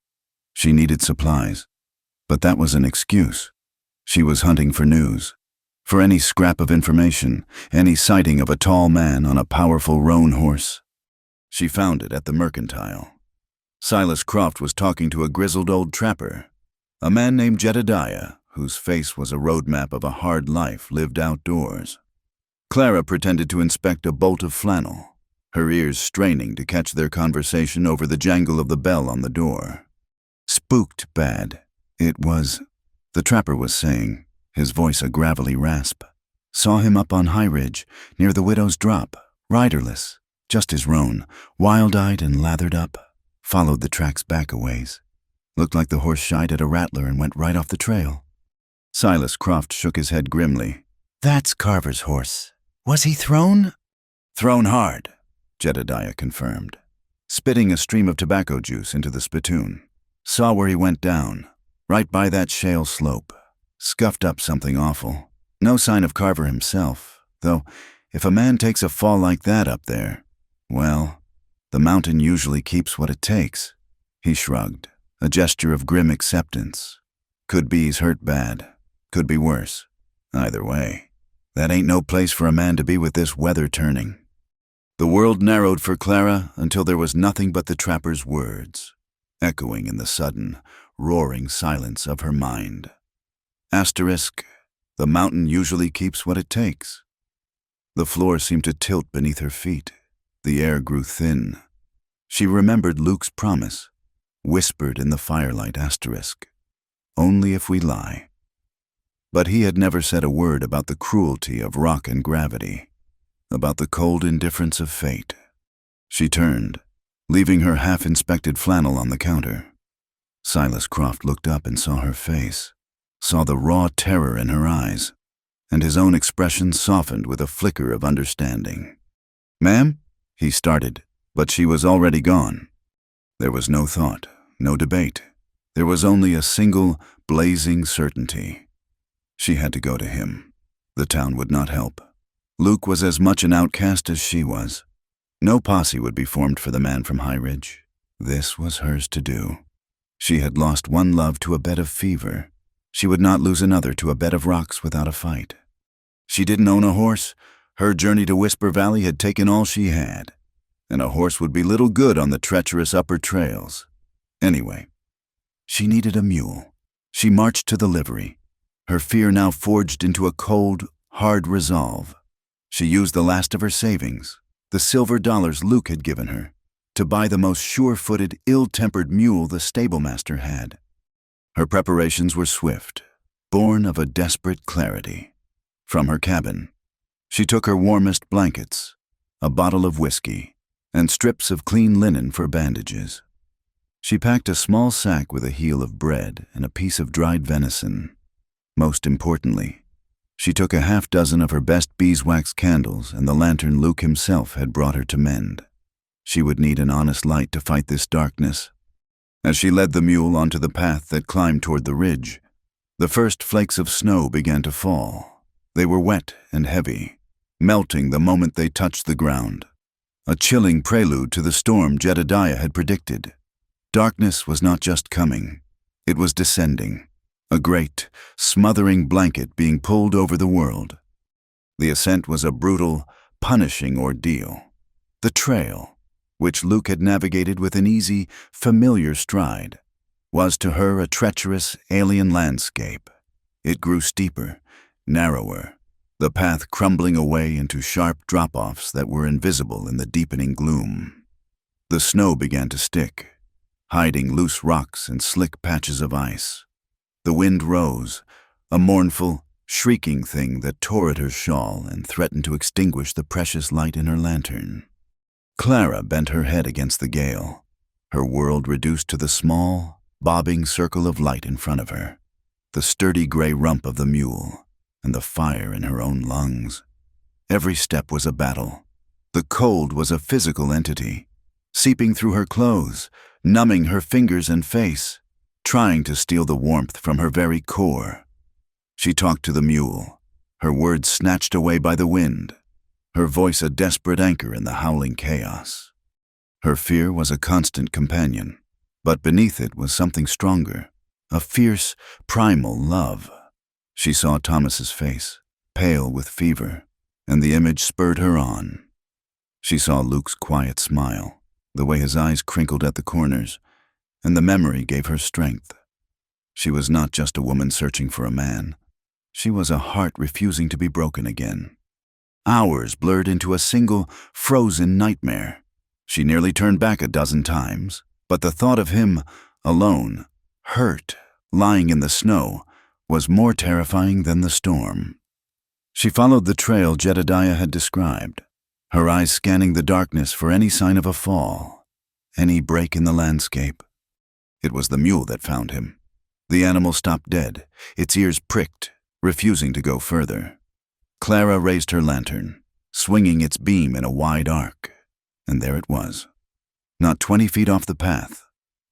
She needed supplies, but that was an excuse. She was hunting for news, for any scrap of information, any sighting of a tall man on a powerful roan horse. She found it at the mercantile. Silas Croft was talking to a grizzled old trapper, a man named Jedediah, whose face was a roadmap of a hard life lived outdoors. Clara pretended to inspect a bolt of flannel, her ears straining to catch their conversation over the jangle of the bell on the door. "Spooked bad. It was," the trapper was saying, his voice a gravelly rasp. "Saw him up on High Ridge, near the Widow's Drop, riderless, just his roan, wild-eyed and lathered up. Followed the tracks back a ways. Looked like the horse shied at a rattler and went right off the trail. Silas Croft shook his head grimly. That's Carver's horse. Was he thrown? Thrown hard, Jedediah confirmed, spitting a stream of tobacco juice into the spittoon. Saw where he went down, right by that shale slope. Scuffed up something awful. No sign of Carver himself, though if a man takes a fall like that up there, well, the mountain usually keeps what it takes. He shrugged, a gesture of grim acceptance. Could be he's hurt bad. Could be worse. Either way, that ain't no place for a man to be with this weather turning. The world narrowed for Clara until there was nothing but the trapper's words, echoing in the sudden, roaring silence of her mind. Asterisk, the mountain usually keeps what it takes. The floor seemed to tilt beneath her feet. The air grew thin. She remembered Luke's promise, whispered in the firelight. Asterisk, only if we lie. But he had never said a word about the cruelty of rock and gravity, about the cold indifference of fate. She turned, leaving her half-inspected flannel on the counter. Silas Croft looked up and saw her face, saw the raw terror in her eyes, and his own expression softened with a flicker of understanding. "Ma'am?" he started, but she was already gone. There was no thought, no debate. There was only a single, blazing certainty. She had to go to him. The town would not help. Luke was as much an outcast as she was. No posse would be formed for the man from High Ridge. This was hers to do. She had lost one love to a bed of fever. She would not lose another to a bed of rocks without a fight. She didn't own a horse. Her journey to Whisper Valley had taken all she had, and a horse would be little good on the treacherous upper trails. Anyway, she needed a mule. She marched to the livery, her fear now forged into a cold, hard resolve. She used the last of her savings, the silver dollars Luke had given her, to buy the most sure-footed, ill-tempered mule the stablemaster had. Her preparations were swift, born of a desperate clarity. From her cabin, she took her warmest blankets, a bottle of whiskey, and strips of clean linen for bandages. She packed a small sack with a heel of bread and a piece of dried venison. Most importantly, she took a half-dozen of her best beeswax candles and the lantern Luke himself had brought her to mend. She would need an honest light to fight this darkness. As she led the mule onto the path that climbed toward the ridge, the first flakes of snow began to fall. They were wet and heavy, melting the moment they touched the ground. A chilling prelude to the storm Jedediah had predicted. Darkness was not just coming, it was descending, a great, smothering blanket being pulled over the world. The ascent was a brutal, punishing ordeal. The trail, which Luke had navigated with an easy, familiar stride, was to her a treacherous, alien landscape. It grew steeper, narrower, the path crumbling away into sharp drop-offs that were invisible in the deepening gloom. The snow began to stick, hiding loose rocks and slick patches of ice. The wind rose, a mournful, shrieking thing that tore at her shawl and threatened to extinguish the precious light in her lantern. Clara bent her head against the gale, her world reduced to the small, bobbing circle of light in front of her, the sturdy gray rump of the mule, and the fire in her own lungs. Every step was a battle. The cold was a physical entity, seeping through her clothes, numbing her fingers and face, trying to steal the warmth from her very core. She talked to the mule, her words snatched away by the wind, her voice a desperate anchor in the howling chaos. Her fear was a constant companion, but beneath it was something stronger, a fierce, primal love. She saw Thomas's face, pale with fever, and the image spurred her on. She saw Luke's quiet smile, the way his eyes crinkled at the corners, and the memory gave her strength. She was not just a woman searching for a man. She was a heart refusing to be broken again. Hours blurred into a single, frozen nightmare. She nearly turned back a dozen times, but the thought of him, alone, hurt, lying in the snow, was more terrifying than the storm. She followed the trail Jedediah had described, her eyes scanning the darkness for any sign of a fall, any break in the landscape. It was the mule that found him. The animal stopped dead, its ears pricked, refusing to go further. Clara raised her lantern, swinging its beam in a wide arc, and there it was. Not 20 feet off the path,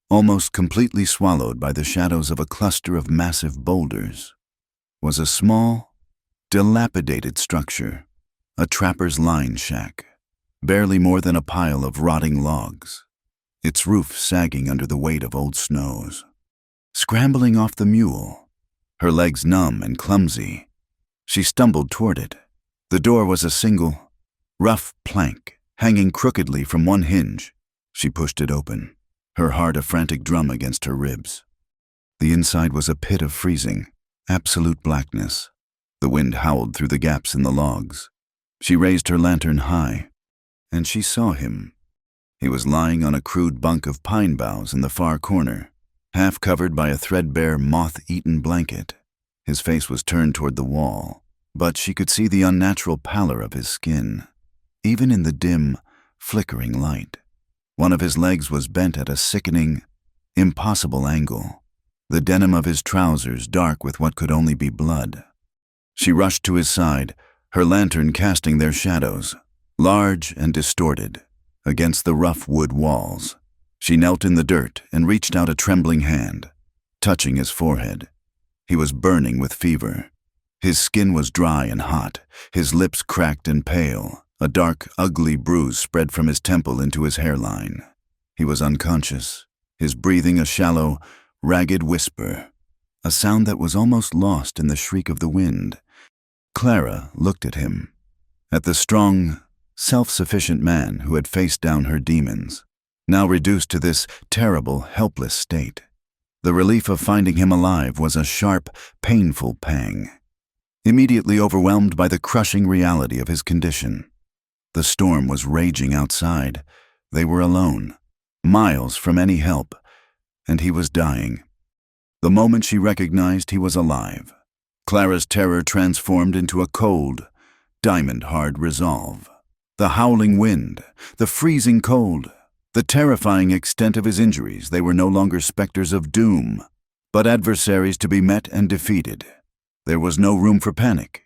almost completely swallowed by the shadows of a cluster of massive boulders, was a small, dilapidated structure, a trapper's line shack, barely more than a pile of rotting logs, its roof sagging under the weight of old snows. Scrambling off the mule, her legs numb and clumsy, she stumbled toward it. The door was a single, rough plank, hanging crookedly from one hinge. She pushed it open, her heart a frantic drum against her ribs. The inside was a pit of freezing, absolute blackness. The wind howled through the gaps in the logs. She raised her lantern high, and she saw him. He was lying on a crude bunk of pine boughs in the far corner, half covered by a threadbare, moth-eaten blanket. His face was turned toward the wall, but she could see the unnatural pallor of his skin, even in the dim, flickering light. One of his legs was bent at a sickening, impossible angle, the denim of his trousers dark with what could only be blood. She rushed to his side, her lantern casting their shadows, large and distorted, against the rough wood walls. She knelt in the dirt and reached out a trembling hand, touching his forehead. He was burning with fever. His skin was dry and hot, his lips cracked and pale. A dark, ugly bruise spread from his temple into his hairline. He was unconscious, his breathing a shallow, ragged whisper, a sound that was almost lost in the shriek of the wind. Clara looked at him, at the strong, self-sufficient man who had faced down her demons, now reduced to this terrible, helpless state. The relief of finding him alive was a sharp, painful pang, immediately overwhelmed by the crushing reality of his condition. The storm was raging outside. They were alone, miles from any help, and he was dying. The moment she recognized he was alive, Clara's terror transformed into a cold, diamond-hard resolve. The howling wind, the freezing cold, the terrifying extent of his injuries, they were no longer specters of doom, but adversaries to be met and defeated. There was no room for panic,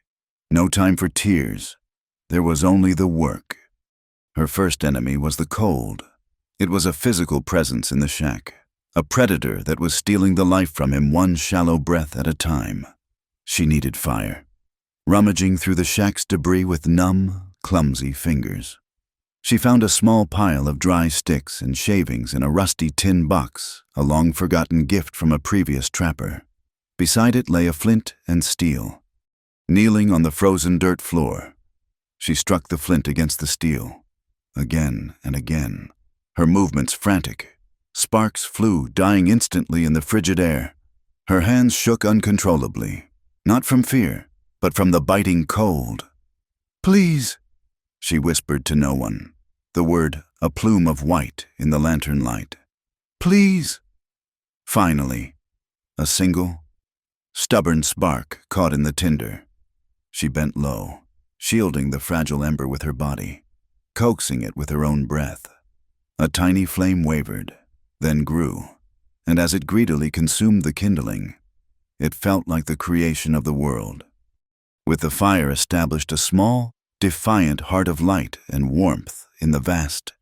no time for tears. There was only the work. Her first enemy was the cold. It was a physical presence in the shack, a predator that was stealing the life from him one shallow breath at a time. She needed fire, rummaging through the shack's debris with numb, clumsy fingers. She found a small pile of dry sticks and shavings in a rusty tin box, a long-forgotten gift from a previous trapper. Beside it lay a flint and steel. Kneeling on the frozen dirt floor, she struck the flint against the steel, again and again, her movements frantic. Sparks flew, dying instantly in the frigid air. Her hands shook uncontrollably, not from fear, but from the biting cold. "Please," she whispered to no one, the word a plume of white in the lantern light. "Please." Finally, a single, stubborn spark caught in the tinder. She bent low, shielding the fragile ember with her body, coaxing it with her own breath. A tiny flame wavered, then grew, and as it greedily consumed the kindling, it felt like the creation of the world. With the fire established a small, defiant heart of light and warmth in the vast,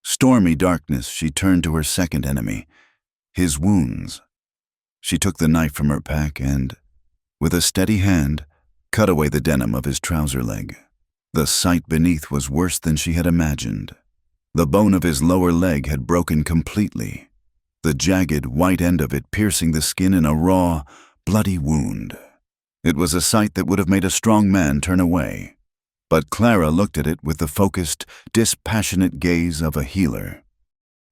stormy darkness. She turned to her second enemy, his wounds. She took the knife from her pack and, with a steady hand, cut away the denim of his trouser leg. The sight beneath was worse than she had imagined. The bone of his lower leg had broken completely, the jagged, white end of it piercing the skin in a raw, bloody wound. It was a sight that would have made a strong man turn away, but Clara looked at it with the focused, dispassionate gaze of a healer.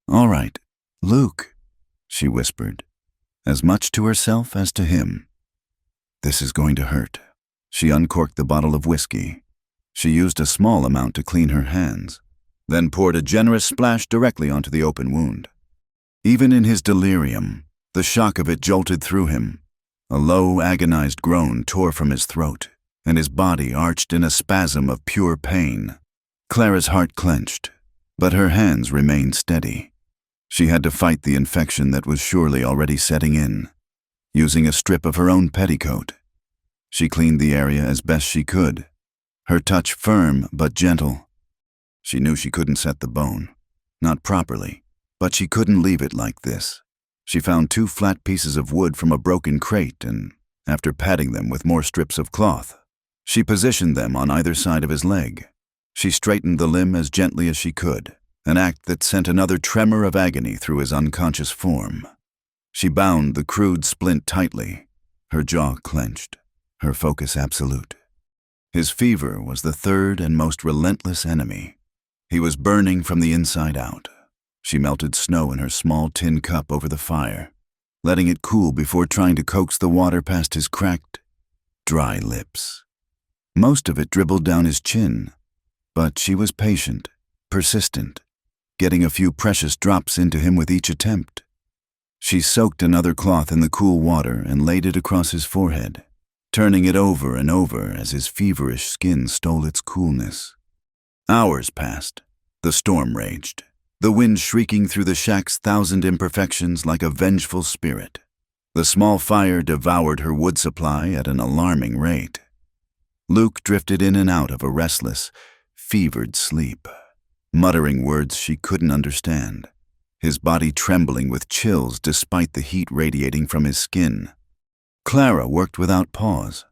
"All right, Luke," she whispered, as much to herself as to him. "This is going to hurt." She uncorked the bottle of whiskey. She used a small amount to clean her hands, then poured a generous splash directly onto the open wound. Even in his delirium, the shock of it jolted through him. A low, agonized groan tore from his throat, and his body arched in a spasm of pure pain. Clara's heart clenched, but her hands remained steady. She had to fight the infection that was surely already setting in. Using a strip of her own petticoat, she cleaned the area as best she could, her touch firm but gentle. She knew she couldn't set the bone, not properly, but she couldn't leave it like this. She found 2 flat pieces of wood from a broken crate and, after padding them with more strips of cloth, she positioned them on either side of his leg. She straightened the limb as gently as she could, an act that sent another tremor of agony through his unconscious form. She bound the crude splint tightly, her jaw clenched, her focus absolute. His fever was the third and most relentless enemy. He was burning from the inside out. She melted snow in her small tin cup over the fire, letting it cool before trying to coax the water past his cracked, dry lips. Most of it dribbled down his chin, but she was patient, persistent, getting a few precious drops into him with each attempt. She soaked another cloth in the cool water and laid it across his forehead, turning it over and over as his feverish skin stole its coolness. Hours passed. The storm raged, the wind shrieking through the shack's 1,000 imperfections like a vengeful spirit. The small fire devoured her wood supply at an alarming rate. Luke drifted in and out of a restless, fevered sleep, muttering words she couldn't understand, his body trembling with chills despite the heat radiating from his skin. Clara worked without pause,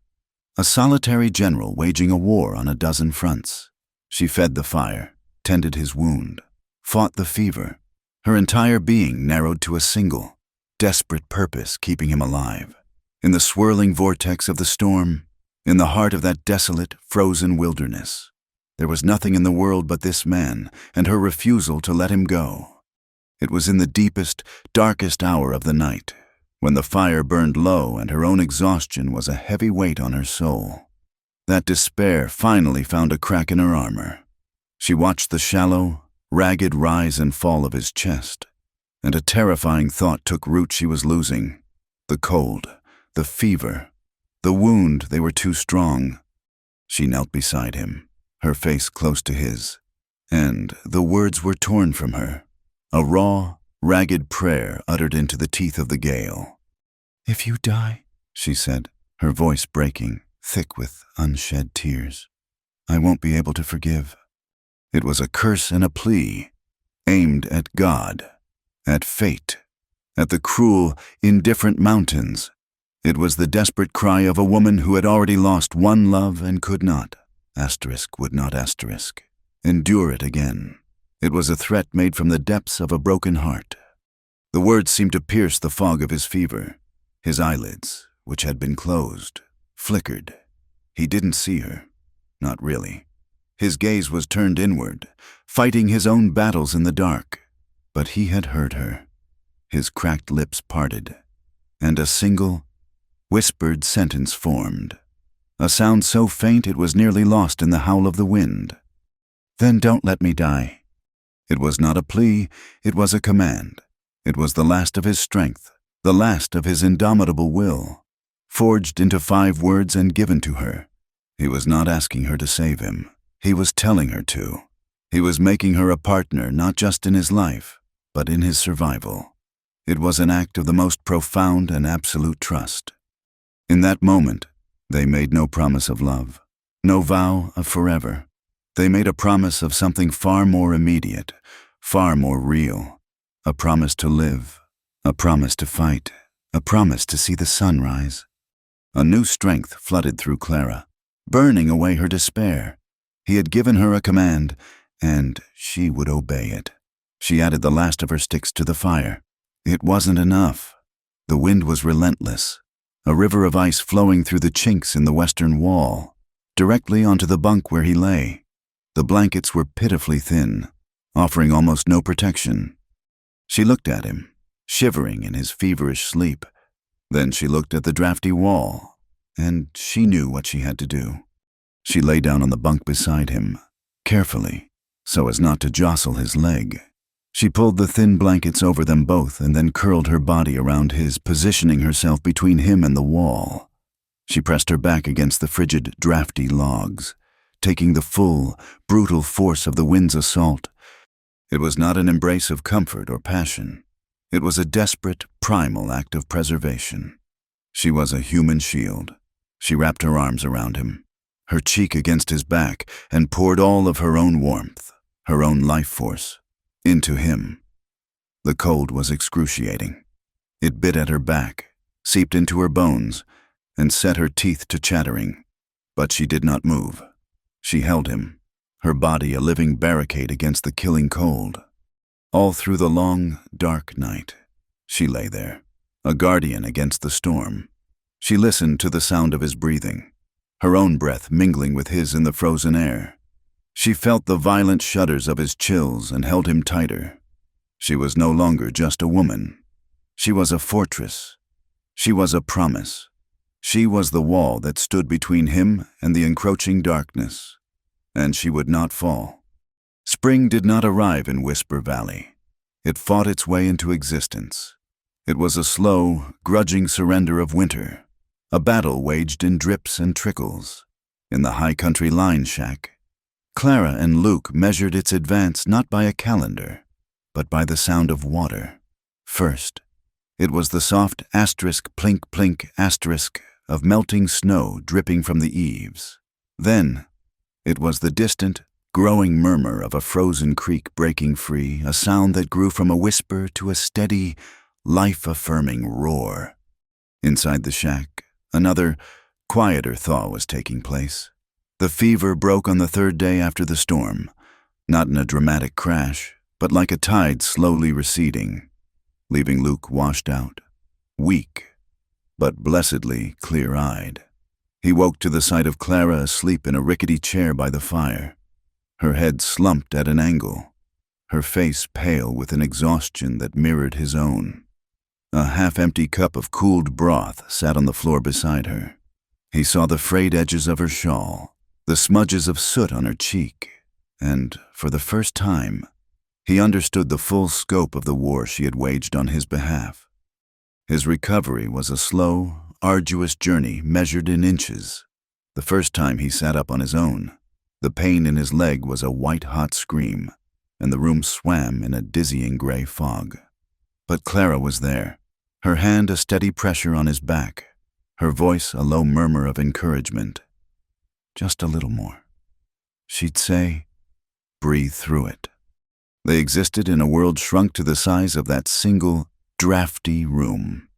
a solitary general waging a war on a dozen fronts. She fed the fire, tended his wound, fought the fever, her entire being narrowed to a single, desperate purpose keeping him alive. In the swirling vortex of the storm, in the heart of that desolate, frozen wilderness, there was nothing in the world but this man and her refusal to let him go. It was in the deepest, darkest hour of the night, when the fire burned low and her own exhaustion was a heavy weight on her soul, that despair finally found a crack in her armor. She watched the shallow, ragged rise and fall of his chest, and a terrifying thought took root. She was losing. The cold, the fever, the wound, they were too strong. She knelt beside him, her face close to his, and the words were torn from her, a raw, ragged prayer uttered into the teeth of the gale. "If you die," she said, her voice breaking, thick with unshed tears, "I won't be able to forgive." It was a curse and a plea, aimed at God, at fate, at the cruel, indifferent mountains. It was the desperate cry of a woman who had already lost one love and could not, would not, endure it again. It was a threat made from the depths of a broken heart. The words seemed to pierce the fog of his fever. His eyelids, which had been closed, flickered. He didn't see her. Not really. His gaze was turned inward, fighting his own battles in the dark. But he had heard her. His cracked lips parted, and a single, whispered sentence formed, a sound so faint it was nearly lost in the howl of the wind. "Then don't let me die." It was not a plea, it was a command. It was the last of his strength, the last of his indomitable will, forged into 5 words and given to her. He was not asking her to save him. He was telling her to. He was making her a partner not just in his life, but in his survival. It was an act of the most profound and absolute trust. In that moment, they made no promise of love, no vow of forever. They made a promise of something far more immediate, far more real. A promise to live, a promise to fight, a promise to see the sun rise. A new strength flooded through Clara, burning away her despair. He had given her a command, and she would obey it. She added the last of her sticks to the fire. It wasn't enough. The wind was relentless, a river of ice flowing through the chinks in the western wall, directly onto the bunk where he lay. The blankets were pitifully thin, offering almost no protection. She looked at him, shivering in his feverish sleep. Then she looked at the drafty wall, and she knew what she had to do. She lay down on the bunk beside him, carefully, so as not to jostle his leg. She pulled the thin blankets over them both and then curled her body around his, positioning herself between him and the wall. She pressed her back against the frigid, drafty logs, taking the full, brutal force of the wind's assault. It was not an embrace of comfort or passion. It was a desperate, primal act of preservation. She was a human shield. She wrapped her arms around him, her cheek against his back, and poured all of her own warmth, her own life force, into him. The cold was excruciating. It bit at her back, seeped into her bones, and set her teeth to chattering. But she did not move. She held him, her body a living barricade against the killing cold. All through the long, dark night, she lay there, a guardian against the storm. She listened to the sound of his breathing, her own breath mingling with his in the frozen air. She felt the violent shudders of his chills and held him tighter. She was no longer just a woman. She was a fortress. She was a promise. She was the wall that stood between him and the encroaching darkness. And she would not fall. Spring did not arrive in Whisper Valley. It fought its way into existence. It was a slow, grudging surrender of winter, a battle waged in drips and trickles. In the high country line shack, Clara and Luke measured its advance not by a calendar, but by the sound of water. First, it was the soft asterisk plink plink asterisk of melting snow dripping from the eaves. Then, it was the distant, growing murmur of a frozen creek breaking free, a sound that grew from a whisper to a steady, life-affirming roar. Inside the shack, another, quieter thaw was taking place. The fever broke on the third day after the storm, not in a dramatic crash, but like a tide slowly receding, leaving Luke washed out, weak, but blessedly clear-eyed. He woke to the sight of Clara asleep in a rickety chair by the fire, her head slumped at an angle, her face pale with an exhaustion that mirrored his own. A half-empty cup of cooled broth sat on the floor beside her. He saw the frayed edges of her shawl, the smudges of soot on her cheek, and, for the first time, he understood the full scope of the war she had waged on his behalf. His recovery was a slow, arduous journey measured in inches. The first time he sat up on his own, the pain in his leg was a white-hot scream, and the room swam in a dizzying gray fog. But Clara was there, her hand a steady pressure on his back, her voice a low murmur of encouragement. Just a little more. She'd say, breathe through it. They existed in a world shrunk to the size of that single, drafty room.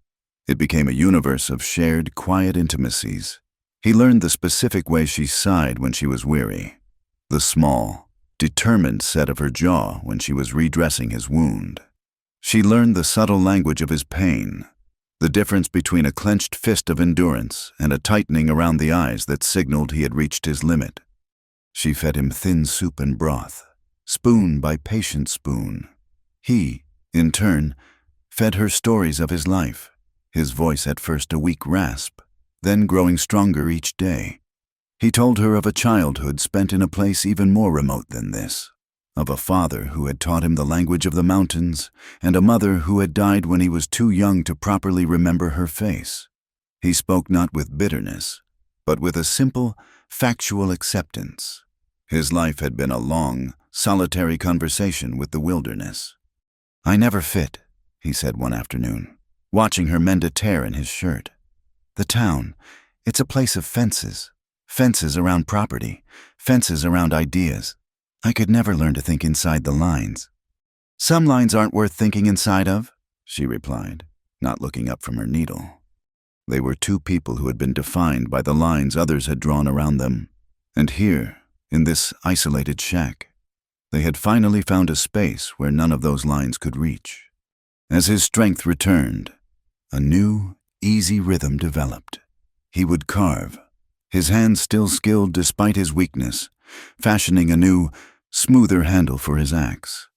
It became a universe of shared, quiet intimacies. He learned the specific way she sighed when she was weary, the small, determined set of her jaw when she was redressing his wound. She learned the subtle language of his pain, the difference between a clenched fist of endurance and a tightening around the eyes that signaled he had reached his limit. She fed him thin soup and broth, spoon by patient spoon. He, in turn, fed her stories of his life, his voice at first a weak rasp, then growing stronger each day. He told her of a childhood spent in a place even more remote than this, of a father who had taught him the language of the mountains, and a mother who had died when he was too young to properly remember her face. He spoke not with bitterness, but with a simple, factual acceptance. His life had been a long, solitary conversation with the wilderness. "I never fit," he said one afternoon, watching her mend a tear in his shirt. "The town, it's a place of fences. Fences around property, fences around ideas. I could never learn to think inside the lines." "Some lines aren't worth thinking inside of," she replied, not looking up from her needle. They were two people who had been defined by the lines others had drawn around them. And here, in this isolated shack, they had finally found a space where none of those lines could reach. As his strength returned, a new, easy rhythm developed. He would carve, his hands still skilled despite his weakness, fashioning a new, smoother handle for his axe,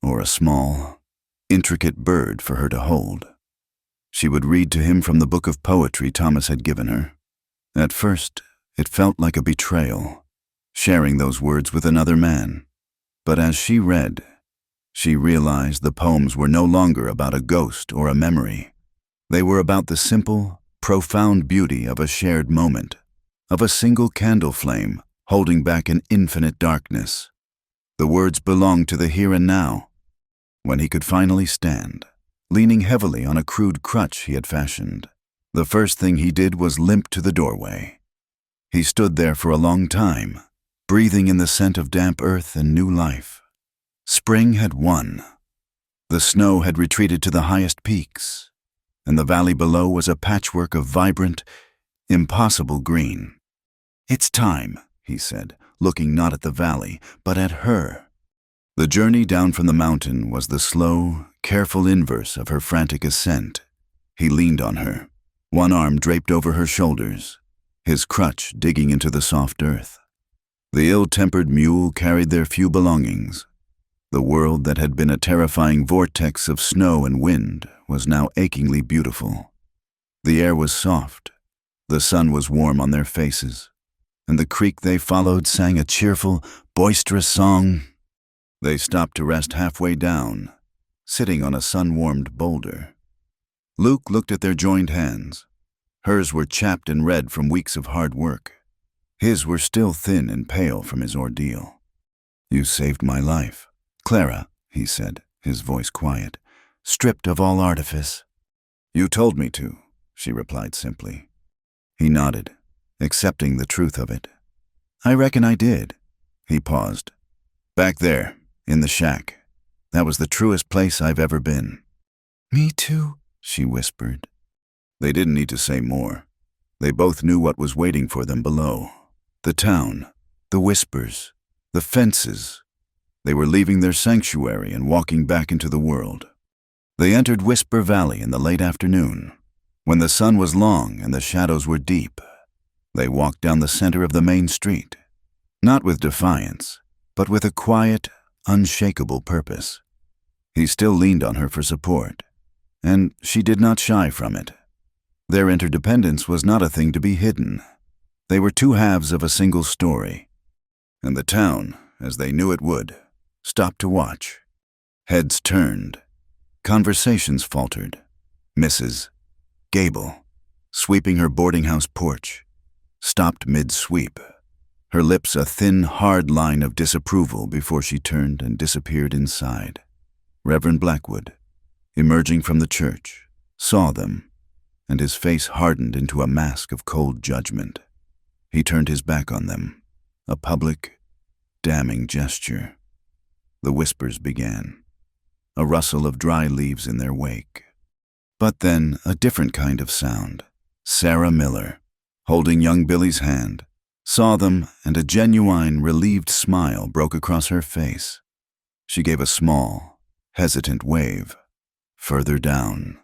or a small, intricate bird for her to hold. She would read to him from the book of poetry Thomas had given her. At first, it felt like a betrayal, sharing those words with another man. But as she read, she realized the poems were no longer about a ghost or a memory. They were about the simple, profound beauty of a shared moment, of a single candle flame holding back an infinite darkness. The words belonged to the here and now. When he could finally stand, leaning heavily on a crude crutch he had fashioned, the first thing he did was limp to the doorway. He stood there for a long time, breathing in the scent of damp earth and new life. Spring had won. The snow had retreated to the highest peaks, and the valley below was a patchwork of vibrant, impossible green. "It's time," he said, looking not at the valley, but at her. The journey down from the mountain was the slow, careful inverse of her frantic ascent. He leaned on her, one arm draped over her shoulders, his crutch digging into the soft earth. The ill-tempered mule carried their few belongings. The world that had been a terrifying vortex of snow and wind was now achingly beautiful. The air was soft, the sun was warm on their faces, and the creek they followed sang a cheerful, boisterous song. They stopped to rest halfway down, sitting on a sun-warmed boulder. Luke looked at their joined hands. Hers were chapped and red from weeks of hard work. His were still thin and pale from his ordeal. "You saved my life, Clara," he said, his voice quiet, stripped of all artifice. "You told me to," she replied simply. He nodded, accepting the truth of it. "I reckon I did." He paused. "Back there, in the shack. That was the truest place I've ever been." "Me too," she whispered. They didn't need to say more. They both knew what was waiting for them below. The town, the whispers, the fences. They were leaving their sanctuary and walking back into the world. They entered Whisper Valley in the late afternoon, when the sun was long and the shadows were deep. They walked down the center of the main street, not with defiance, but with a quiet, unshakable purpose. He still leaned on her for support, and she did not shy from it. Their interdependence was not a thing to be hidden. They were two halves of a single story. And the town, as they knew it would, stopped to watch. Heads turned. Conversations faltered. Mrs. Gable, sweeping her boarding house porch, stopped mid-sweep, her lips a thin, hard line of disapproval before she turned and disappeared inside. Reverend Blackwood, emerging from the church, saw them, and his face hardened into a mask of cold judgment. He turned his back on them, a public, damning gesture. The whispers began, a rustle of dry leaves in their wake. But then a different kind of sound. Sarah Miller, holding young Billy's hand, saw them, and a genuine, relieved smile broke across her face. She gave a small, hesitant wave. Further down,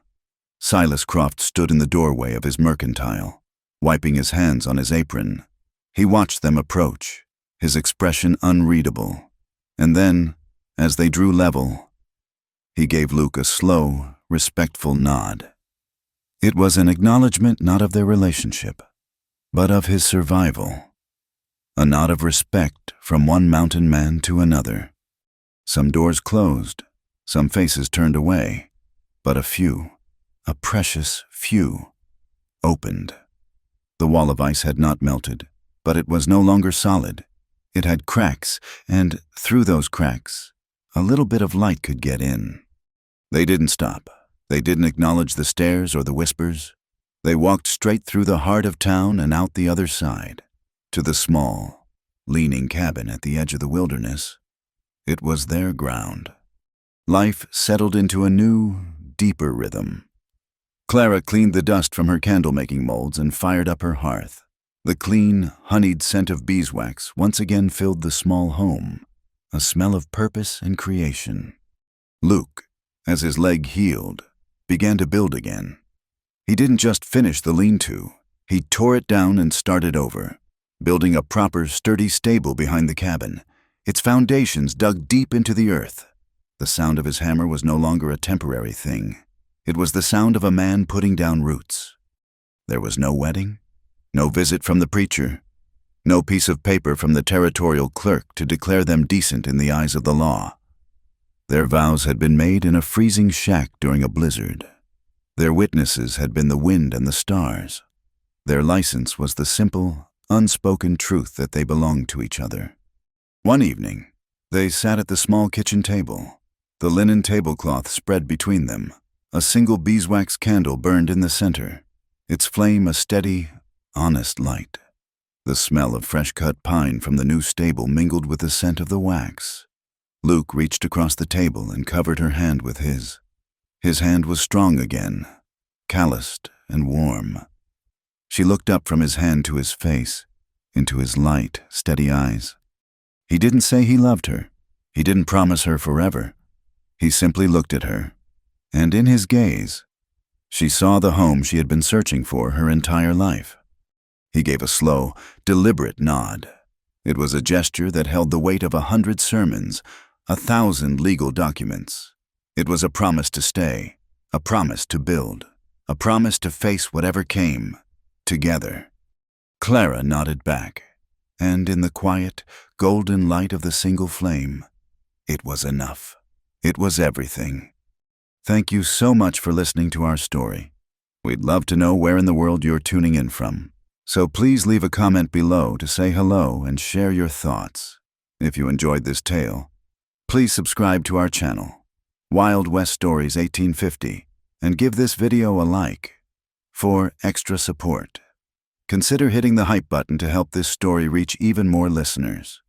Silas Croft stood in the doorway of his mercantile, wiping his hands on his apron. He watched them approach, his expression unreadable. And then, as they drew level, he gave Luke a slow, respectful nod. It was an acknowledgement not of their relationship, but of his survival. A nod of respect from one mountain man to another. Some doors closed, some faces turned away, but a few, a precious few, opened. The wall of ice had not melted, but it was no longer solid. It had cracks, and through those cracks, a little bit of light could get in. They didn't stop. They didn't acknowledge the stares or the whispers. They walked straight through the heart of town and out the other side, to the small, leaning cabin at the edge of the wilderness. It was their ground. Life settled into a new, deeper rhythm. Clara cleaned the dust from her candle-making molds and fired up her hearth. The clean, honeyed scent of beeswax once again filled the small home, a smell of purpose and creation. Luke, as his leg healed, began to build again. He didn't just finish the lean-to. He tore it down and started over, building a proper, sturdy stable behind the cabin, its foundations dug deep into the earth. The sound of his hammer was no longer a temporary thing. It was the sound of a man putting down roots. There was no wedding, no visit from the preacher, no piece of paper from the territorial clerk to declare them decent in the eyes of the law. Their vows had been made in a freezing shack during a blizzard. Their witnesses had been the wind and the stars. Their license was the simple, unspoken truth that they belonged to each other. One evening, They sat at the small kitchen table, the linen tablecloth spread between them. A single beeswax candle burned in the center, its flame a steady, honest light. The smell of fresh-cut pine from the new stable mingled with the scent of the wax. Luke reached across the table and covered her hand with his. His hand was strong again, calloused and warm. She looked up from his hand to his face, into his light, steady eyes. He didn't say he loved her. He didn't promise her forever. He simply looked at her, and in his gaze, she saw the home she had been searching for her entire life. He gave a slow, deliberate nod. It was a gesture that held the weight of 100 sermons, 1,000 legal documents. It was a promise to stay, a promise to build, a promise to face whatever came, together. Clara nodded back, and in the quiet, golden light of the single flame, it was enough. It was everything. Thank you so much for listening to our story. We'd love to know where in the world you're tuning in from, so please leave a comment below to say hello and share your thoughts. If you enjoyed this tale, please subscribe to our channel, Wild West Stories 1850, and give this video a like. For extra support, consider hitting the hype button to help this story reach even more listeners.